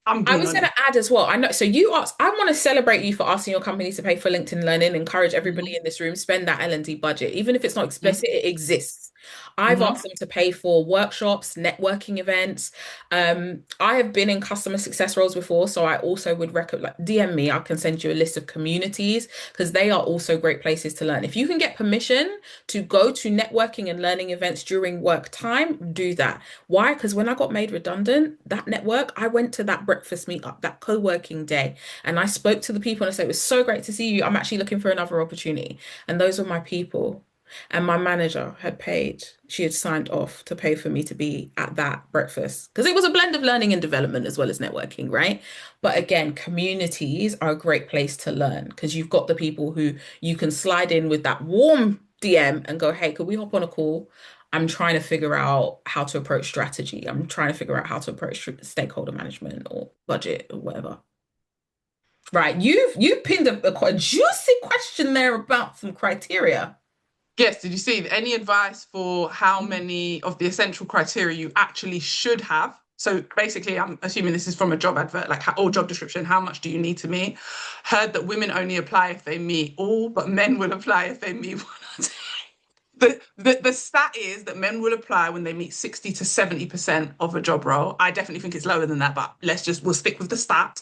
I'm I being was going honest. to add as well. I know. So you asked, I want to celebrate you for asking your company to pay for LinkedIn Learning, encourage everybody Mhm, in this room, spend that L&D budget. Even if it's not mhm, explicit, it exists. I've Hmm. asked them to pay for workshops, networking events. I have been in customer success roles before, so I also would recommend like DM me. I can send you a list of communities because they are also great places to learn. If you can get permission to go to networking and learning events during work time, do that. Why? Because when I got made redundant, that network, I went to that breakfast meetup, that co-working day, and I spoke to the people and I said, it was so great to see you. I'm actually looking for another opportunity. And those were my people. And my manager had paid, she had signed off to pay for me to be at that breakfast because it was a blend of learning and development as well as networking, right? But again, communities are a great place to learn because you've got the people who you can slide in with that warm DM and go, hey, could we hop on a call? I'm trying to figure out how to approach strategy. I'm trying to figure out how to approach stakeholder management or budget or whatever. Right, you pinned a quite juicy question there about some criteria. Yes, did you see any advice for how many of the essential criteria you actually should have? So basically, I'm assuming this is from a job advert, like or job description. How much do you need to meet? Heard that women only apply if they meet all, but men will apply if they meet one or two. The stat is that men will apply when they meet 60 to 70% of a job role. I definitely think it's lower than that, but we'll stick with the stat.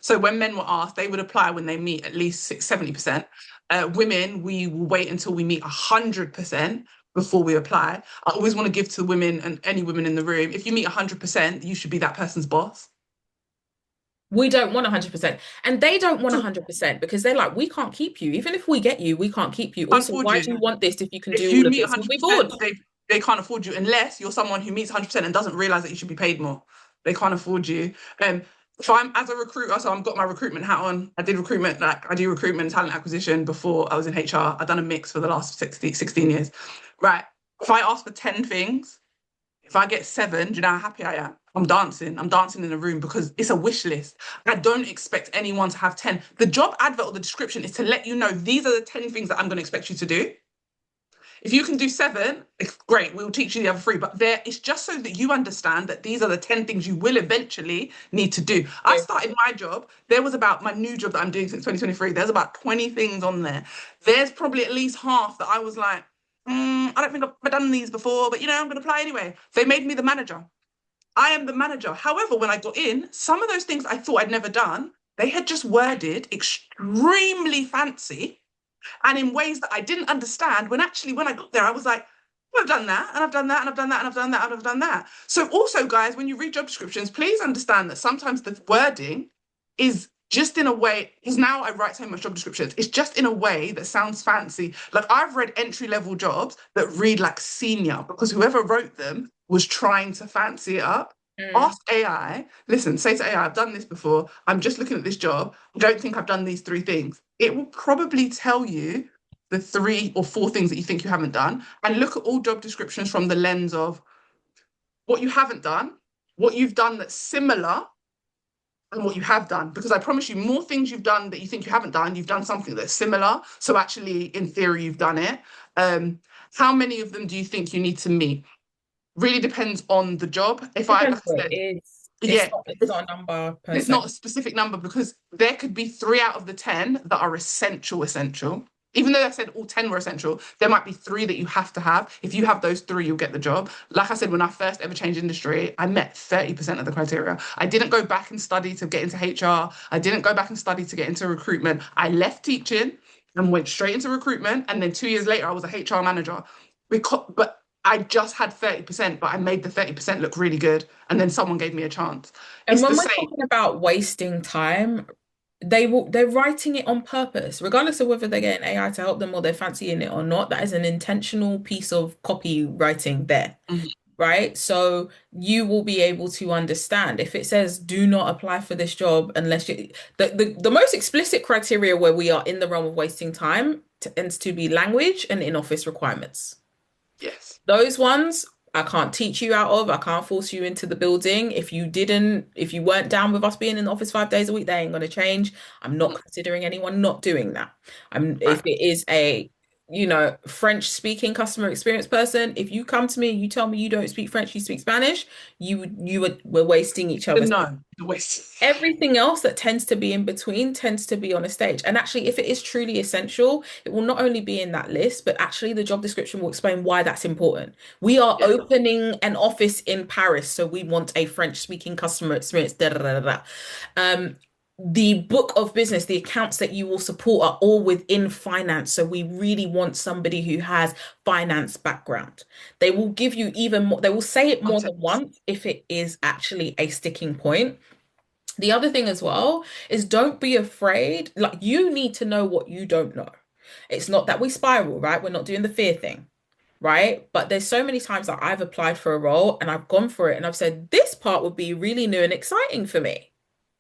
So when men were asked, they would apply when they meet at least 70%. Women, we will wait until we meet 100% before we apply. I always want to give to women and any women in the room, if you meet 100%, you should be that person's boss. We don't want 100%. And they don't want 100% because they're like, we can't keep you. Even if we get you, we can't keep you. Can't Also, afford why you. do you want this if you can If do you all of meet this? We'll be bored. 100%, they can't afford you unless you're someone who meets 100% and doesn't realize that you should be paid more. They can't afford you. So I'm as a recruiter, so I've got my recruitment hat on. I did recruitment, like I do recruitment and talent acquisition before I was in HR. I've done a mix for the last 16 years. Right. If I ask for 10 things, if I get seven, do you know how happy I am? I'm dancing. I'm dancing in the room because it's a wish list. I don't expect anyone to have 10. The job advert or the description is to let you know these are the 10 things that I'm going to expect you to do. If you can do seven, it's great. We'll teach you the other three. But there, it's just so that you understand that these are the 10 things you will eventually need to do. I Okay. started my job. There was about my new job that I'm doing since 2023. There's about 20 things on there. There's probably at least half that I was like, I don't think I've done these before, but I'm going to apply anyway. They made me the manager. I am the manager. However, when I got in, some of those things I thought I'd never done, they had just worded extremely fancy and in ways that I didn't understand when actually when I got there, I was like, well, I've done that, and I've done that, and I've done that, and I've done that, and I've done that. So also, guys, when you read job descriptions, please understand that sometimes the wording is just in a way, because now I write so much job descriptions, it's just in a way that sounds fancy. Like I've read entry-level jobs that read like senior because whoever wrote them was trying to fancy it up. Mm. Ask AI, listen, say to AI, I've done this before. I'm just looking at this job. I don't think I've done these three things. It will probably tell you the three or four things that you think you haven't done and look at all job descriptions from the lens of what you haven't done, what you've done that's similar, and what you have done. Because I promise you, more things you've done that you think you haven't done, you've done something that's similar. So actually, in theory, you've done it. Um, how many of them do you think you need to meet? Really depends on the job. If I, like Depends I what said, it is. yeah, It's not a number per it's se. not a specific number because there could be three out of the 10 that are essential. Even though I said all 10 were essential, there might be three that you have to have. If you have those three, you'll get the job. Like I said, when I first ever changed industry, I met 30% of the criteria. I didn't go back and study to get into HR. I didn't go back and study to get into recruitment. I left teaching and went straight into recruitment. And then 2 years later, I was a HR manager. But I just had 30%, but I made the 30% look really good. And then someone gave me a chance. And It's the when we're same. talking about wasting time, they're writing it on purpose, regardless of whether they're getting AI to help them or they're fancying it or not. That is an intentional piece of copywriting there, Mhm. right? So you will be able to understand if it says do not apply for this job unless you the most explicit criteria where we are in the realm of wasting time tends to be language and in-office requirements. Yes. Those ones I can't teach you out of. I can't force you into the building. If you weren't down with us being in the office 5 days a week, they ain't going to change. I'm not Mhm. considering anyone not doing that. Right. If it is a French speaking customer experience person. If you come to me and you tell me you don't speak French, you speak Spanish, we're wasting each other's. No, the West. Everything else that tends to be in between tends to be on a stage. And actually, if it is truly essential, it will not only be in that list, but actually the job description will explain why that's important. We are Yeah, opening an office in Paris, so we want a French speaking customer experience. Da, da, da, da, da. Um, the book of business, the accounts that you will support are all within finance. So we really want somebody who has finance background. They will give you even more, they will say it more than context. once if it is actually a sticking point. The other thing as well is don't be afraid. Like you need to know what you don't know. It's not that we spiral, right? We're not doing the fear thing, right? But there's so many times that I've applied for a role and I've gone for it and I've said, this part would be really new and exciting for me.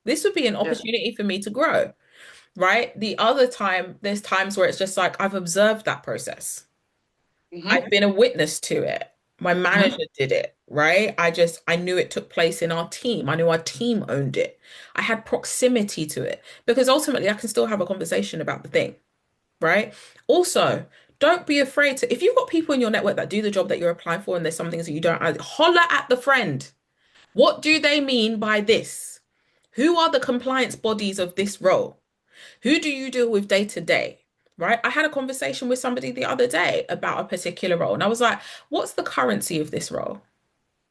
This would be an Yeah. opportunity for me to grow, right? The other time, there's times where it's just like I've observed that process. Hmm. I've been a witness to it. My Hmm. manager did it, right? I knew it took place in our team. I knew our team owned it. I had proximity to it because ultimately I can still have a conversation about the thing, right? Also, don't be afraid to, if you've got people in your network that do the job that you're applying for and there's some things that you don't, holler at the friend. What do they mean by this? Who are the compliance bodies of this role? Who do you deal with day to day? Right? I had a conversation with somebody the other day about a particular role, and I was like, what's the currency of this role?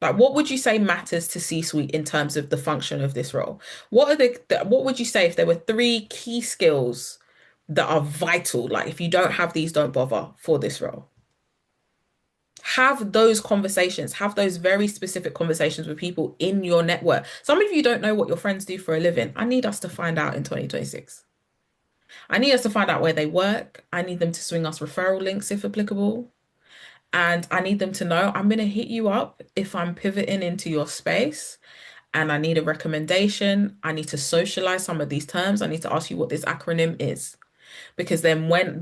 Like, what would you say matters to C-suite in terms of the function of this role? What would you say if there were three key skills that are vital? Like, if you don't have these, don't bother for this role. Have those conversations, have those very specific conversations with people in your network. Some of you don't know what your friends do for a living. I need us to find out in 2026. I need us to find out where they work. I need them to swing us referral links if applicable. And I need them to know I'm going to hit you up if I'm pivoting into your space and I need a recommendation. I need to socialize some of these terms. I need to ask you what this acronym is. Because then when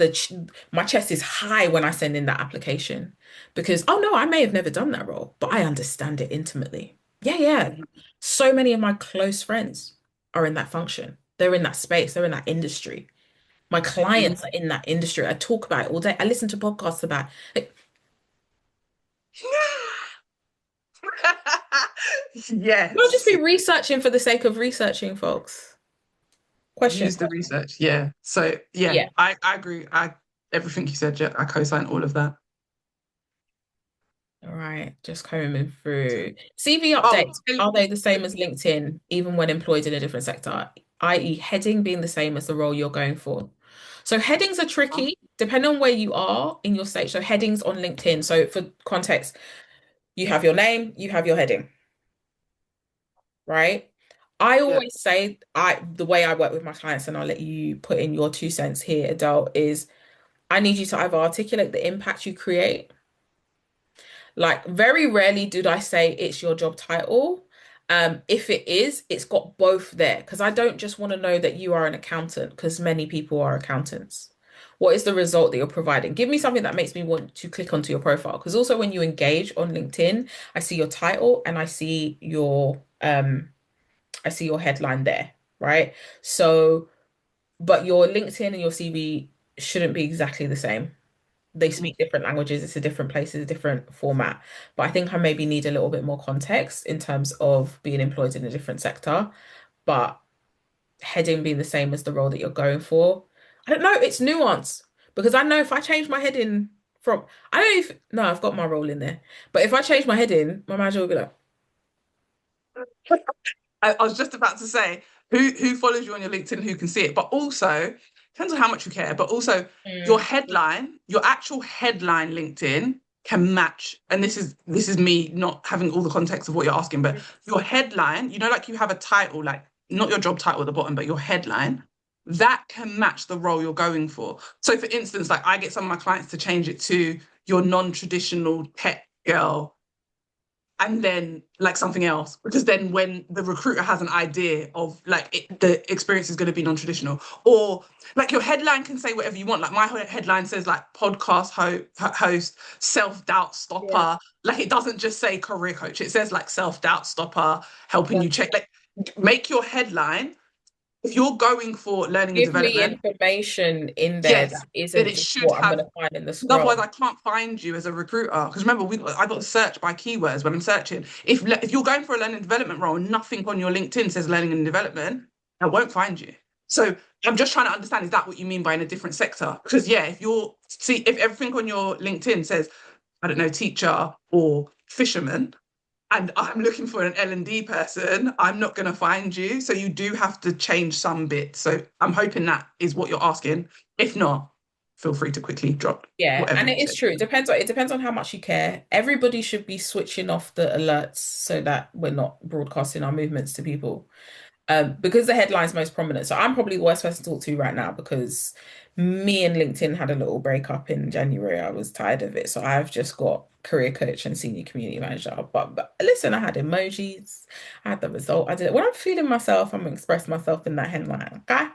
my chest is high when I send in that application. Because, oh no, I may have never done that role, but I understand it intimately. Yeah, yeah. So many of my close friends are in that function. They're in that space. They're in that industry. My clients Hmm. are in that industry. I talk about it all day. I listen to podcasts about it. Don't just Yes. be researching for the sake of researching, folks. Question. Use the research. Yeah. So yeah, Yeah. I agree. I everything you said, yeah, I co-sign all of that. All right. Just combing through. CV Oh, updates. Are they the same as LinkedIn, even when employed in a different sector? I.e., heading being the same as the role you're going for. So headings are tricky depending on where you are in your stage. So headings on LinkedIn. So for context, you have your name, you have your heading, right? I yeah. always say the way I work with my clients, and I'll let you put in your 2 cents here, Adele, is I need you to either articulate the impact you create. Like very rarely did I say it's your job title. If it is, it's got both there because I don't just want to know that you are an accountant because many people are accountants. What is the result that you're providing? Give me something that makes me want to click onto your profile. Because also when you engage on LinkedIn, I see your title and I see your headline there, right? So, but your LinkedIn and your CV shouldn't be exactly the same. They Mhm. speak different languages, it's a different place, it's a different format. But I think I maybe need a little bit more context in terms of being employed in a different sector, but heading being the same as the role that you're going for. I don't know, it's nuance because I know if I change my heading from, I don't know if, no, I've got my role in there, but if I change my heading, my manager will be like, I was just about to say who follows you on your LinkedIn, who can see it, but also depends on how much you care. But also your mm, headline, your actual headline LinkedIn can match. And this is me not having all the context of what you're asking, but your headline, like you have a title, like not your job title at the bottom, but your headline. That can match the role you're going for. So, for instance, like I get some of my clients to change it to your non-traditional tech girl and then like something else because then when the recruiter has an idea of like the experience is going to be non-traditional or like your headline can say whatever you want like my headline says like podcast host self-doubt yeah, stopper like it doesn't just say career coach it says like self-doubt stopper helping yeah, you check like make your headline if you're going for learning and Give me development, information in there yes, that then isn't it just should what I'm going have. to find in the 'Cause otherwise, scroll. I can't find you as a recruiter. Because remember, I got to search by keywords when I'm searching. If you're going for a learning and development role and nothing on your LinkedIn says learning and development, I won't find you. So I'm just trying to understand, is that what you mean by in a different sector? Because yeah, if everything on your LinkedIn says, I don't know, teacher or fisherman, and I'm looking for an L&D person, I'm not going to find you. So you do have to change some bits. So I'm hoping that is what you're asking. If not, feel free to quickly drop Yeah, whatever and you it is said. true. It depends on how much you care. Everybody should be switching off the alerts so that we're not broadcasting our movements to people. Because the headline's most prominent. So I'm probably the worst person to talk to right now because me and LinkedIn had a little breakup in January. I was tired of it. So I've just got career coach and senior community manager. But listen, I had emojis, I had the result. I did it. When I'm feeling myself, I'm gonna express myself in that headline. Okay.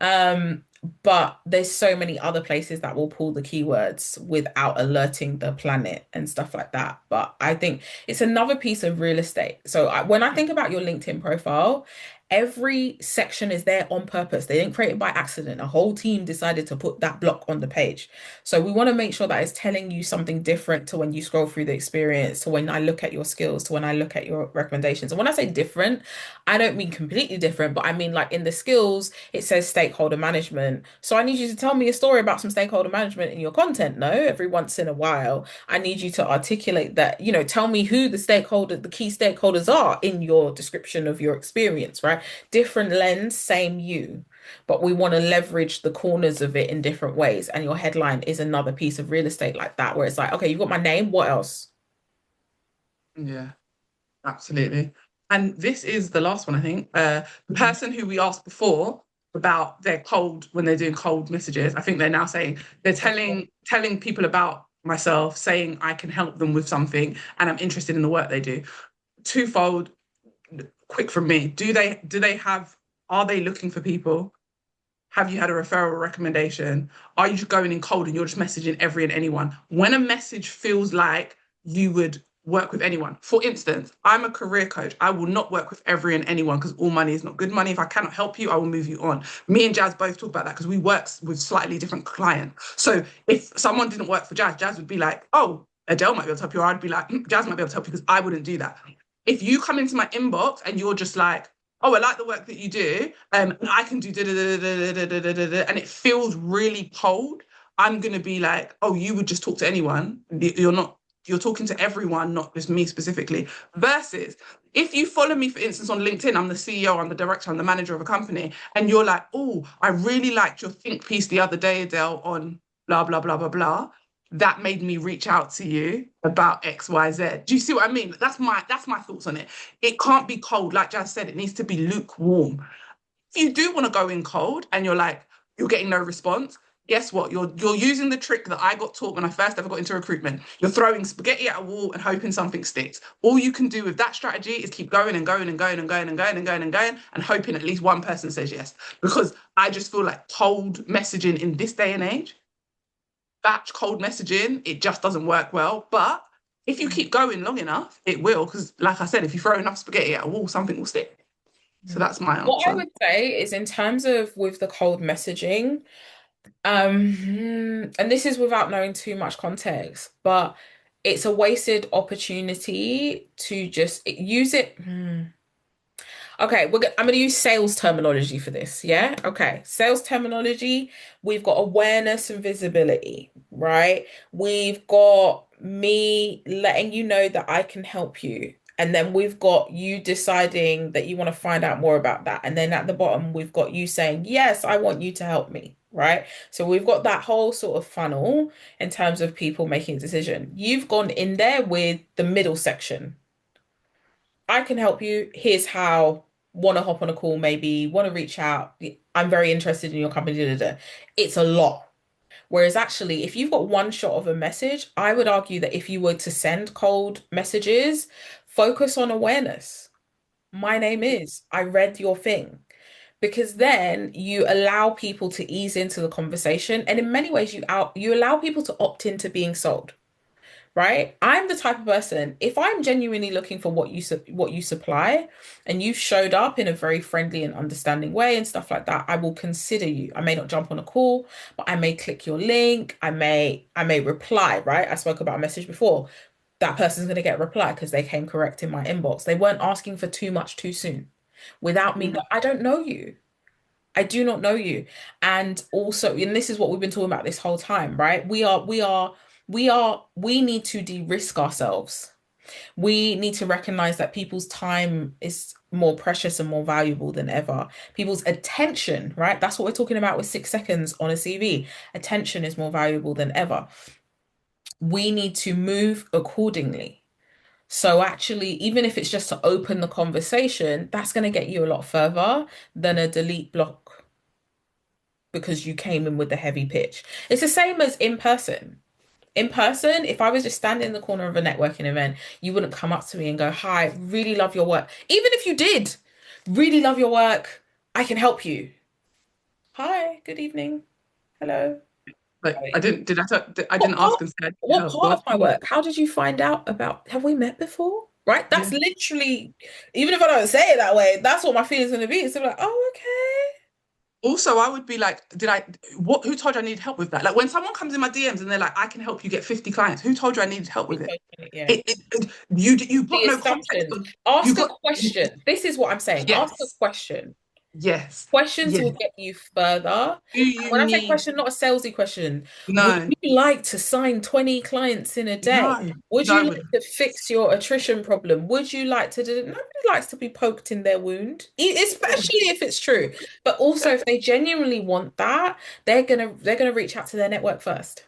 Um, but there's so many other places that will pull the keywords without alerting the planet and stuff like that. But I think it's another piece of real estate. So when I think about your LinkedIn profile, every section is there on purpose. They didn't create it by accident. A whole team decided to put that block on the page. So we want to make sure that it's telling you something different to when you scroll through the experience, to when I look at your skills, to when I look at your recommendations. And when I say different, I don't mean completely different, but I mean like in the skills, it says stakeholder management. So I need you to tell me a story about some stakeholder management in your content. No, every once in a while, I need you to articulate that, tell me who the key stakeholders are in your description of your experience, right? Different lens, same you. But we want to leverage the corners of it in different ways. And your headline is another piece of real estate like that, where it's like, okay, you've got my name, what else? Yeah, absolutely. And this is the last one, I think. The Mhm. person who we asked before about their cold when they're doing cold messages, I think they're now saying they're telling people about myself, saying I can help them with something, and I'm interested in the work they do. Twofold, quick from me. Do they have? Are they looking for people? Have you had a referral recommendation? Are you just going in cold and you're just messaging every and anyone? When a message feels like you would work with anyone, for instance, I'm a career coach. I will not work with every and anyone because all money is not good money. If I cannot help you, I will move you on. Me and Jazz both talk about that because we work with slightly different clients. So if someone didn't work for Jazz, Jazz would be like, oh, Adele might be able to help you, or I'd be like, Jazz might be able to help you because I wouldn't do that. If you come into my inbox and you're just like, oh, I like the work that you do, and I can do da da da da da da da da da, and it feels really cold, I'm gonna be like, oh, you would just talk to anyone. You're not. You're talking to everyone, not just me specifically. Versus, if you follow me, for instance, on LinkedIn, I'm the CEO, I'm the director, I'm the manager of a company, and you're like, oh, I really liked your think piece the other day, Adele, on blah blah blah blah blah. That made me reach out to you about X, Y, Z. Do you see what I mean? That's my thoughts on it. It can't be cold. Like Jazz said, it needs to be lukewarm. If you do want to go in cold and you're like, you're getting no response, guess what? You're using the trick that I got taught when I first ever got into recruitment. You're throwing spaghetti at a wall and hoping something sticks. All you can do with that strategy is keep going and going and going and going and going and going and going and hoping at least one person says yes. Because I just feel like cold messaging in this day and age, batch cold messaging, it just doesn't work well. But if you keep going long enough, it will. Because, like I said, if you throw enough spaghetti at a wall, something will stick. So Mhm. that's my What I answer. would say is in terms of with the cold messaging, and this is without knowing too much context, but it's a wasted opportunity to just use it. Okay, I'm going to use sales terminology for this. Yeah. Okay. Sales terminology. We've got awareness and visibility, right? We've got me letting you know that I can help you. And then we've got you deciding that you want to find out more about that. And then at the bottom, we've got you saying, yes, I want you to help me, right? So we've got that whole sort of funnel in terms of people making a decision. You've gone in there with the middle section. I can help you. Here's how. Want to hop on a call, maybe, want to reach out. I'm very interested in your company. Da, da, da. It's a lot. Whereas actually, if you've got one shot of a message, I would argue that if you were to send cold messages, focus on awareness. My name is, I read your thing. Because then you allow people to ease into the conversation. And in many ways, you allow people to opt into being sold. right? I'm the type of person, if I'm genuinely looking for what you supply and you've showed up in a very friendly and understanding way and stuff like that, I will consider you. I may not jump on a call, but I may click your link. I may reply, right? I spoke about a message before. That person's going to get a reply because they came correct in my inbox. They weren't asking for too much too soon without me. Mhm. I don't know you. I do not know you. And also, and this is what we've been talking about this whole time, right? We need to de-risk ourselves. We need to recognize that people's time is more precious and more valuable than ever. People's attention, right? That's what we're talking about with 6 seconds on a CV. Attention is more valuable than ever. We need to move accordingly. So actually, even if it's just to open the conversation, that's going to get you a lot further than a delete block because you came in with the heavy pitch. It's the same as in person. In person, if I was just standing in the corner of a networking event, you wouldn't come up to me and go, "Hi, really love your work." Even if you did, really love your work, I can help you. Hi, good evening. Hello. Like I didn't did I t- I What didn't part, ask and say I need what help. part of What? my work? How did you find out about, have we met before? Right? That's Yeah. literally, even if I don't say it that way, that's what my feeling's gonna be. It's gonna be like, oh, okay. Also, I would be like, did I what who told you I needed help with that? Like when someone comes in my DMs and they're like, I can help you get 50 clients, who told you I needed help with it? Yeah. You got The no context assumptions. of you Ask a got question. This is what I'm saying. Ask a yes, question. yes, Questions will yes. get you further. Do you When I say need question, not a salesy question. Would no, you like to sign 20 clients in a day? no, Would no, I you like wouldn't. to fix your attrition problem? Would you like to do? Nobody likes to be poked in their wound, especially if it's true. But also, if they genuinely want that, they're gonna reach out to their network first.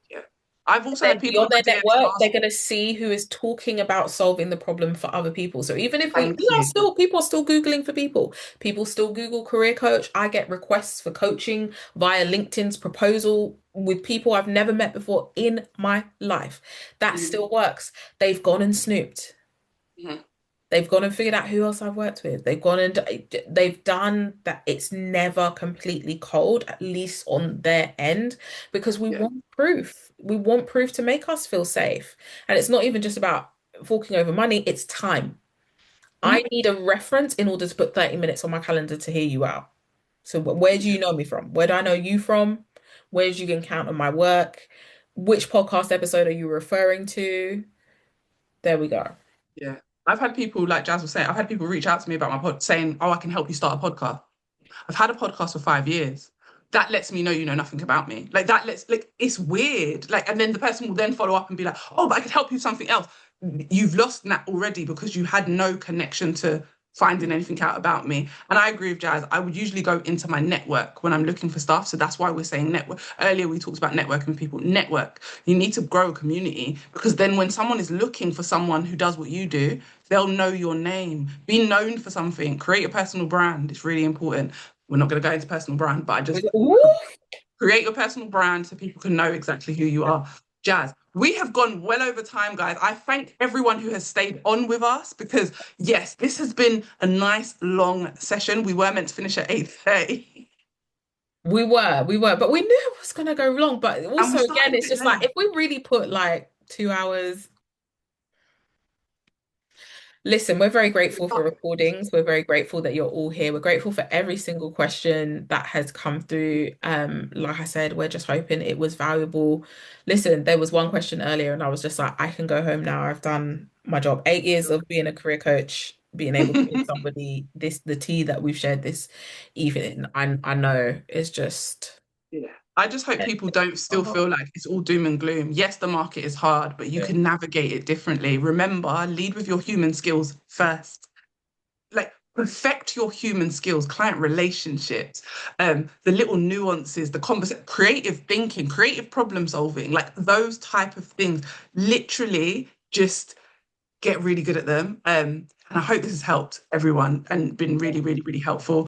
Yeah. I've also Then had people in beyond my their DMs network, ask, they're going to see who is talking about solving the problem for other people. So even if thank you. people are still Googling for people. People still Google career coach. I get requests for coaching via LinkedIn's proposal with people I've never met before in my life. That Mhm, still works. They've gone and snooped. mhm. They've gone and figured out who else I've worked with. They've gone and they've done that. It's never completely cold, at least on their end, because we Yeah. want proof. We want proof to make us feel safe. And it's not even just about forking over money, it's time. I Mhm. need a reference in order to put 30 minutes on my calendar to hear you out. So where do you know me from? Where do I know you from? Where did you encounter my work? Which podcast episode are you referring to? There we go. Yeah. I've had people, like Jazz was saying, I've had people reach out to me about my pod saying, oh, I can help you start a podcast. I've had a podcast for 5 years. That lets me know you know nothing about me. Like that lets like it's weird. Like, and then the person will then follow up and be like, oh, but I could help you with something else. You've lost that already because you had no connection to finding anything out about me. And I agree with Jazz. I would usually go into my network when I'm looking for stuff. So that's why we're saying network. Earlier we talked about networking with people. Network. You need to grow a community because then when someone is looking for someone who does what you do, they'll know your name. Be known for something. Create a personal brand. It's really important. We're not going to go into personal brand, but I just Ooh. create your personal brand so people can know exactly who you are. Jazz, we have gone well over time, guys. I thank everyone who has stayed on with us because, yes, this has been a nice long session. We were meant to finish at 8:30 We were, but we knew it was gonna go long. But and we also, again, started a it's bit just like late. if we really put like 2 hours. Listen, we're very grateful for recordings. We're very grateful that you're all here. We're grateful for every single question that has come through. Like I said, we're just hoping it was valuable. Listen, there was one question earlier, and I was just like, I can go home now. I've done my job. 8 years of being a career coach, being able to give somebody the tea that we've shared this evening. I know it's just. Yeah. I just hope people don't still feel like it's all doom and gloom. Yes, the market is hard, but you can navigate it differently. Remember, lead with your human skills first. Like perfect your human skills, client relationships, the little nuances, the conversation, creative thinking, creative problem solving, like those type of things. Literally, just get really good at them. And I hope this has helped everyone and been really, really, really helpful.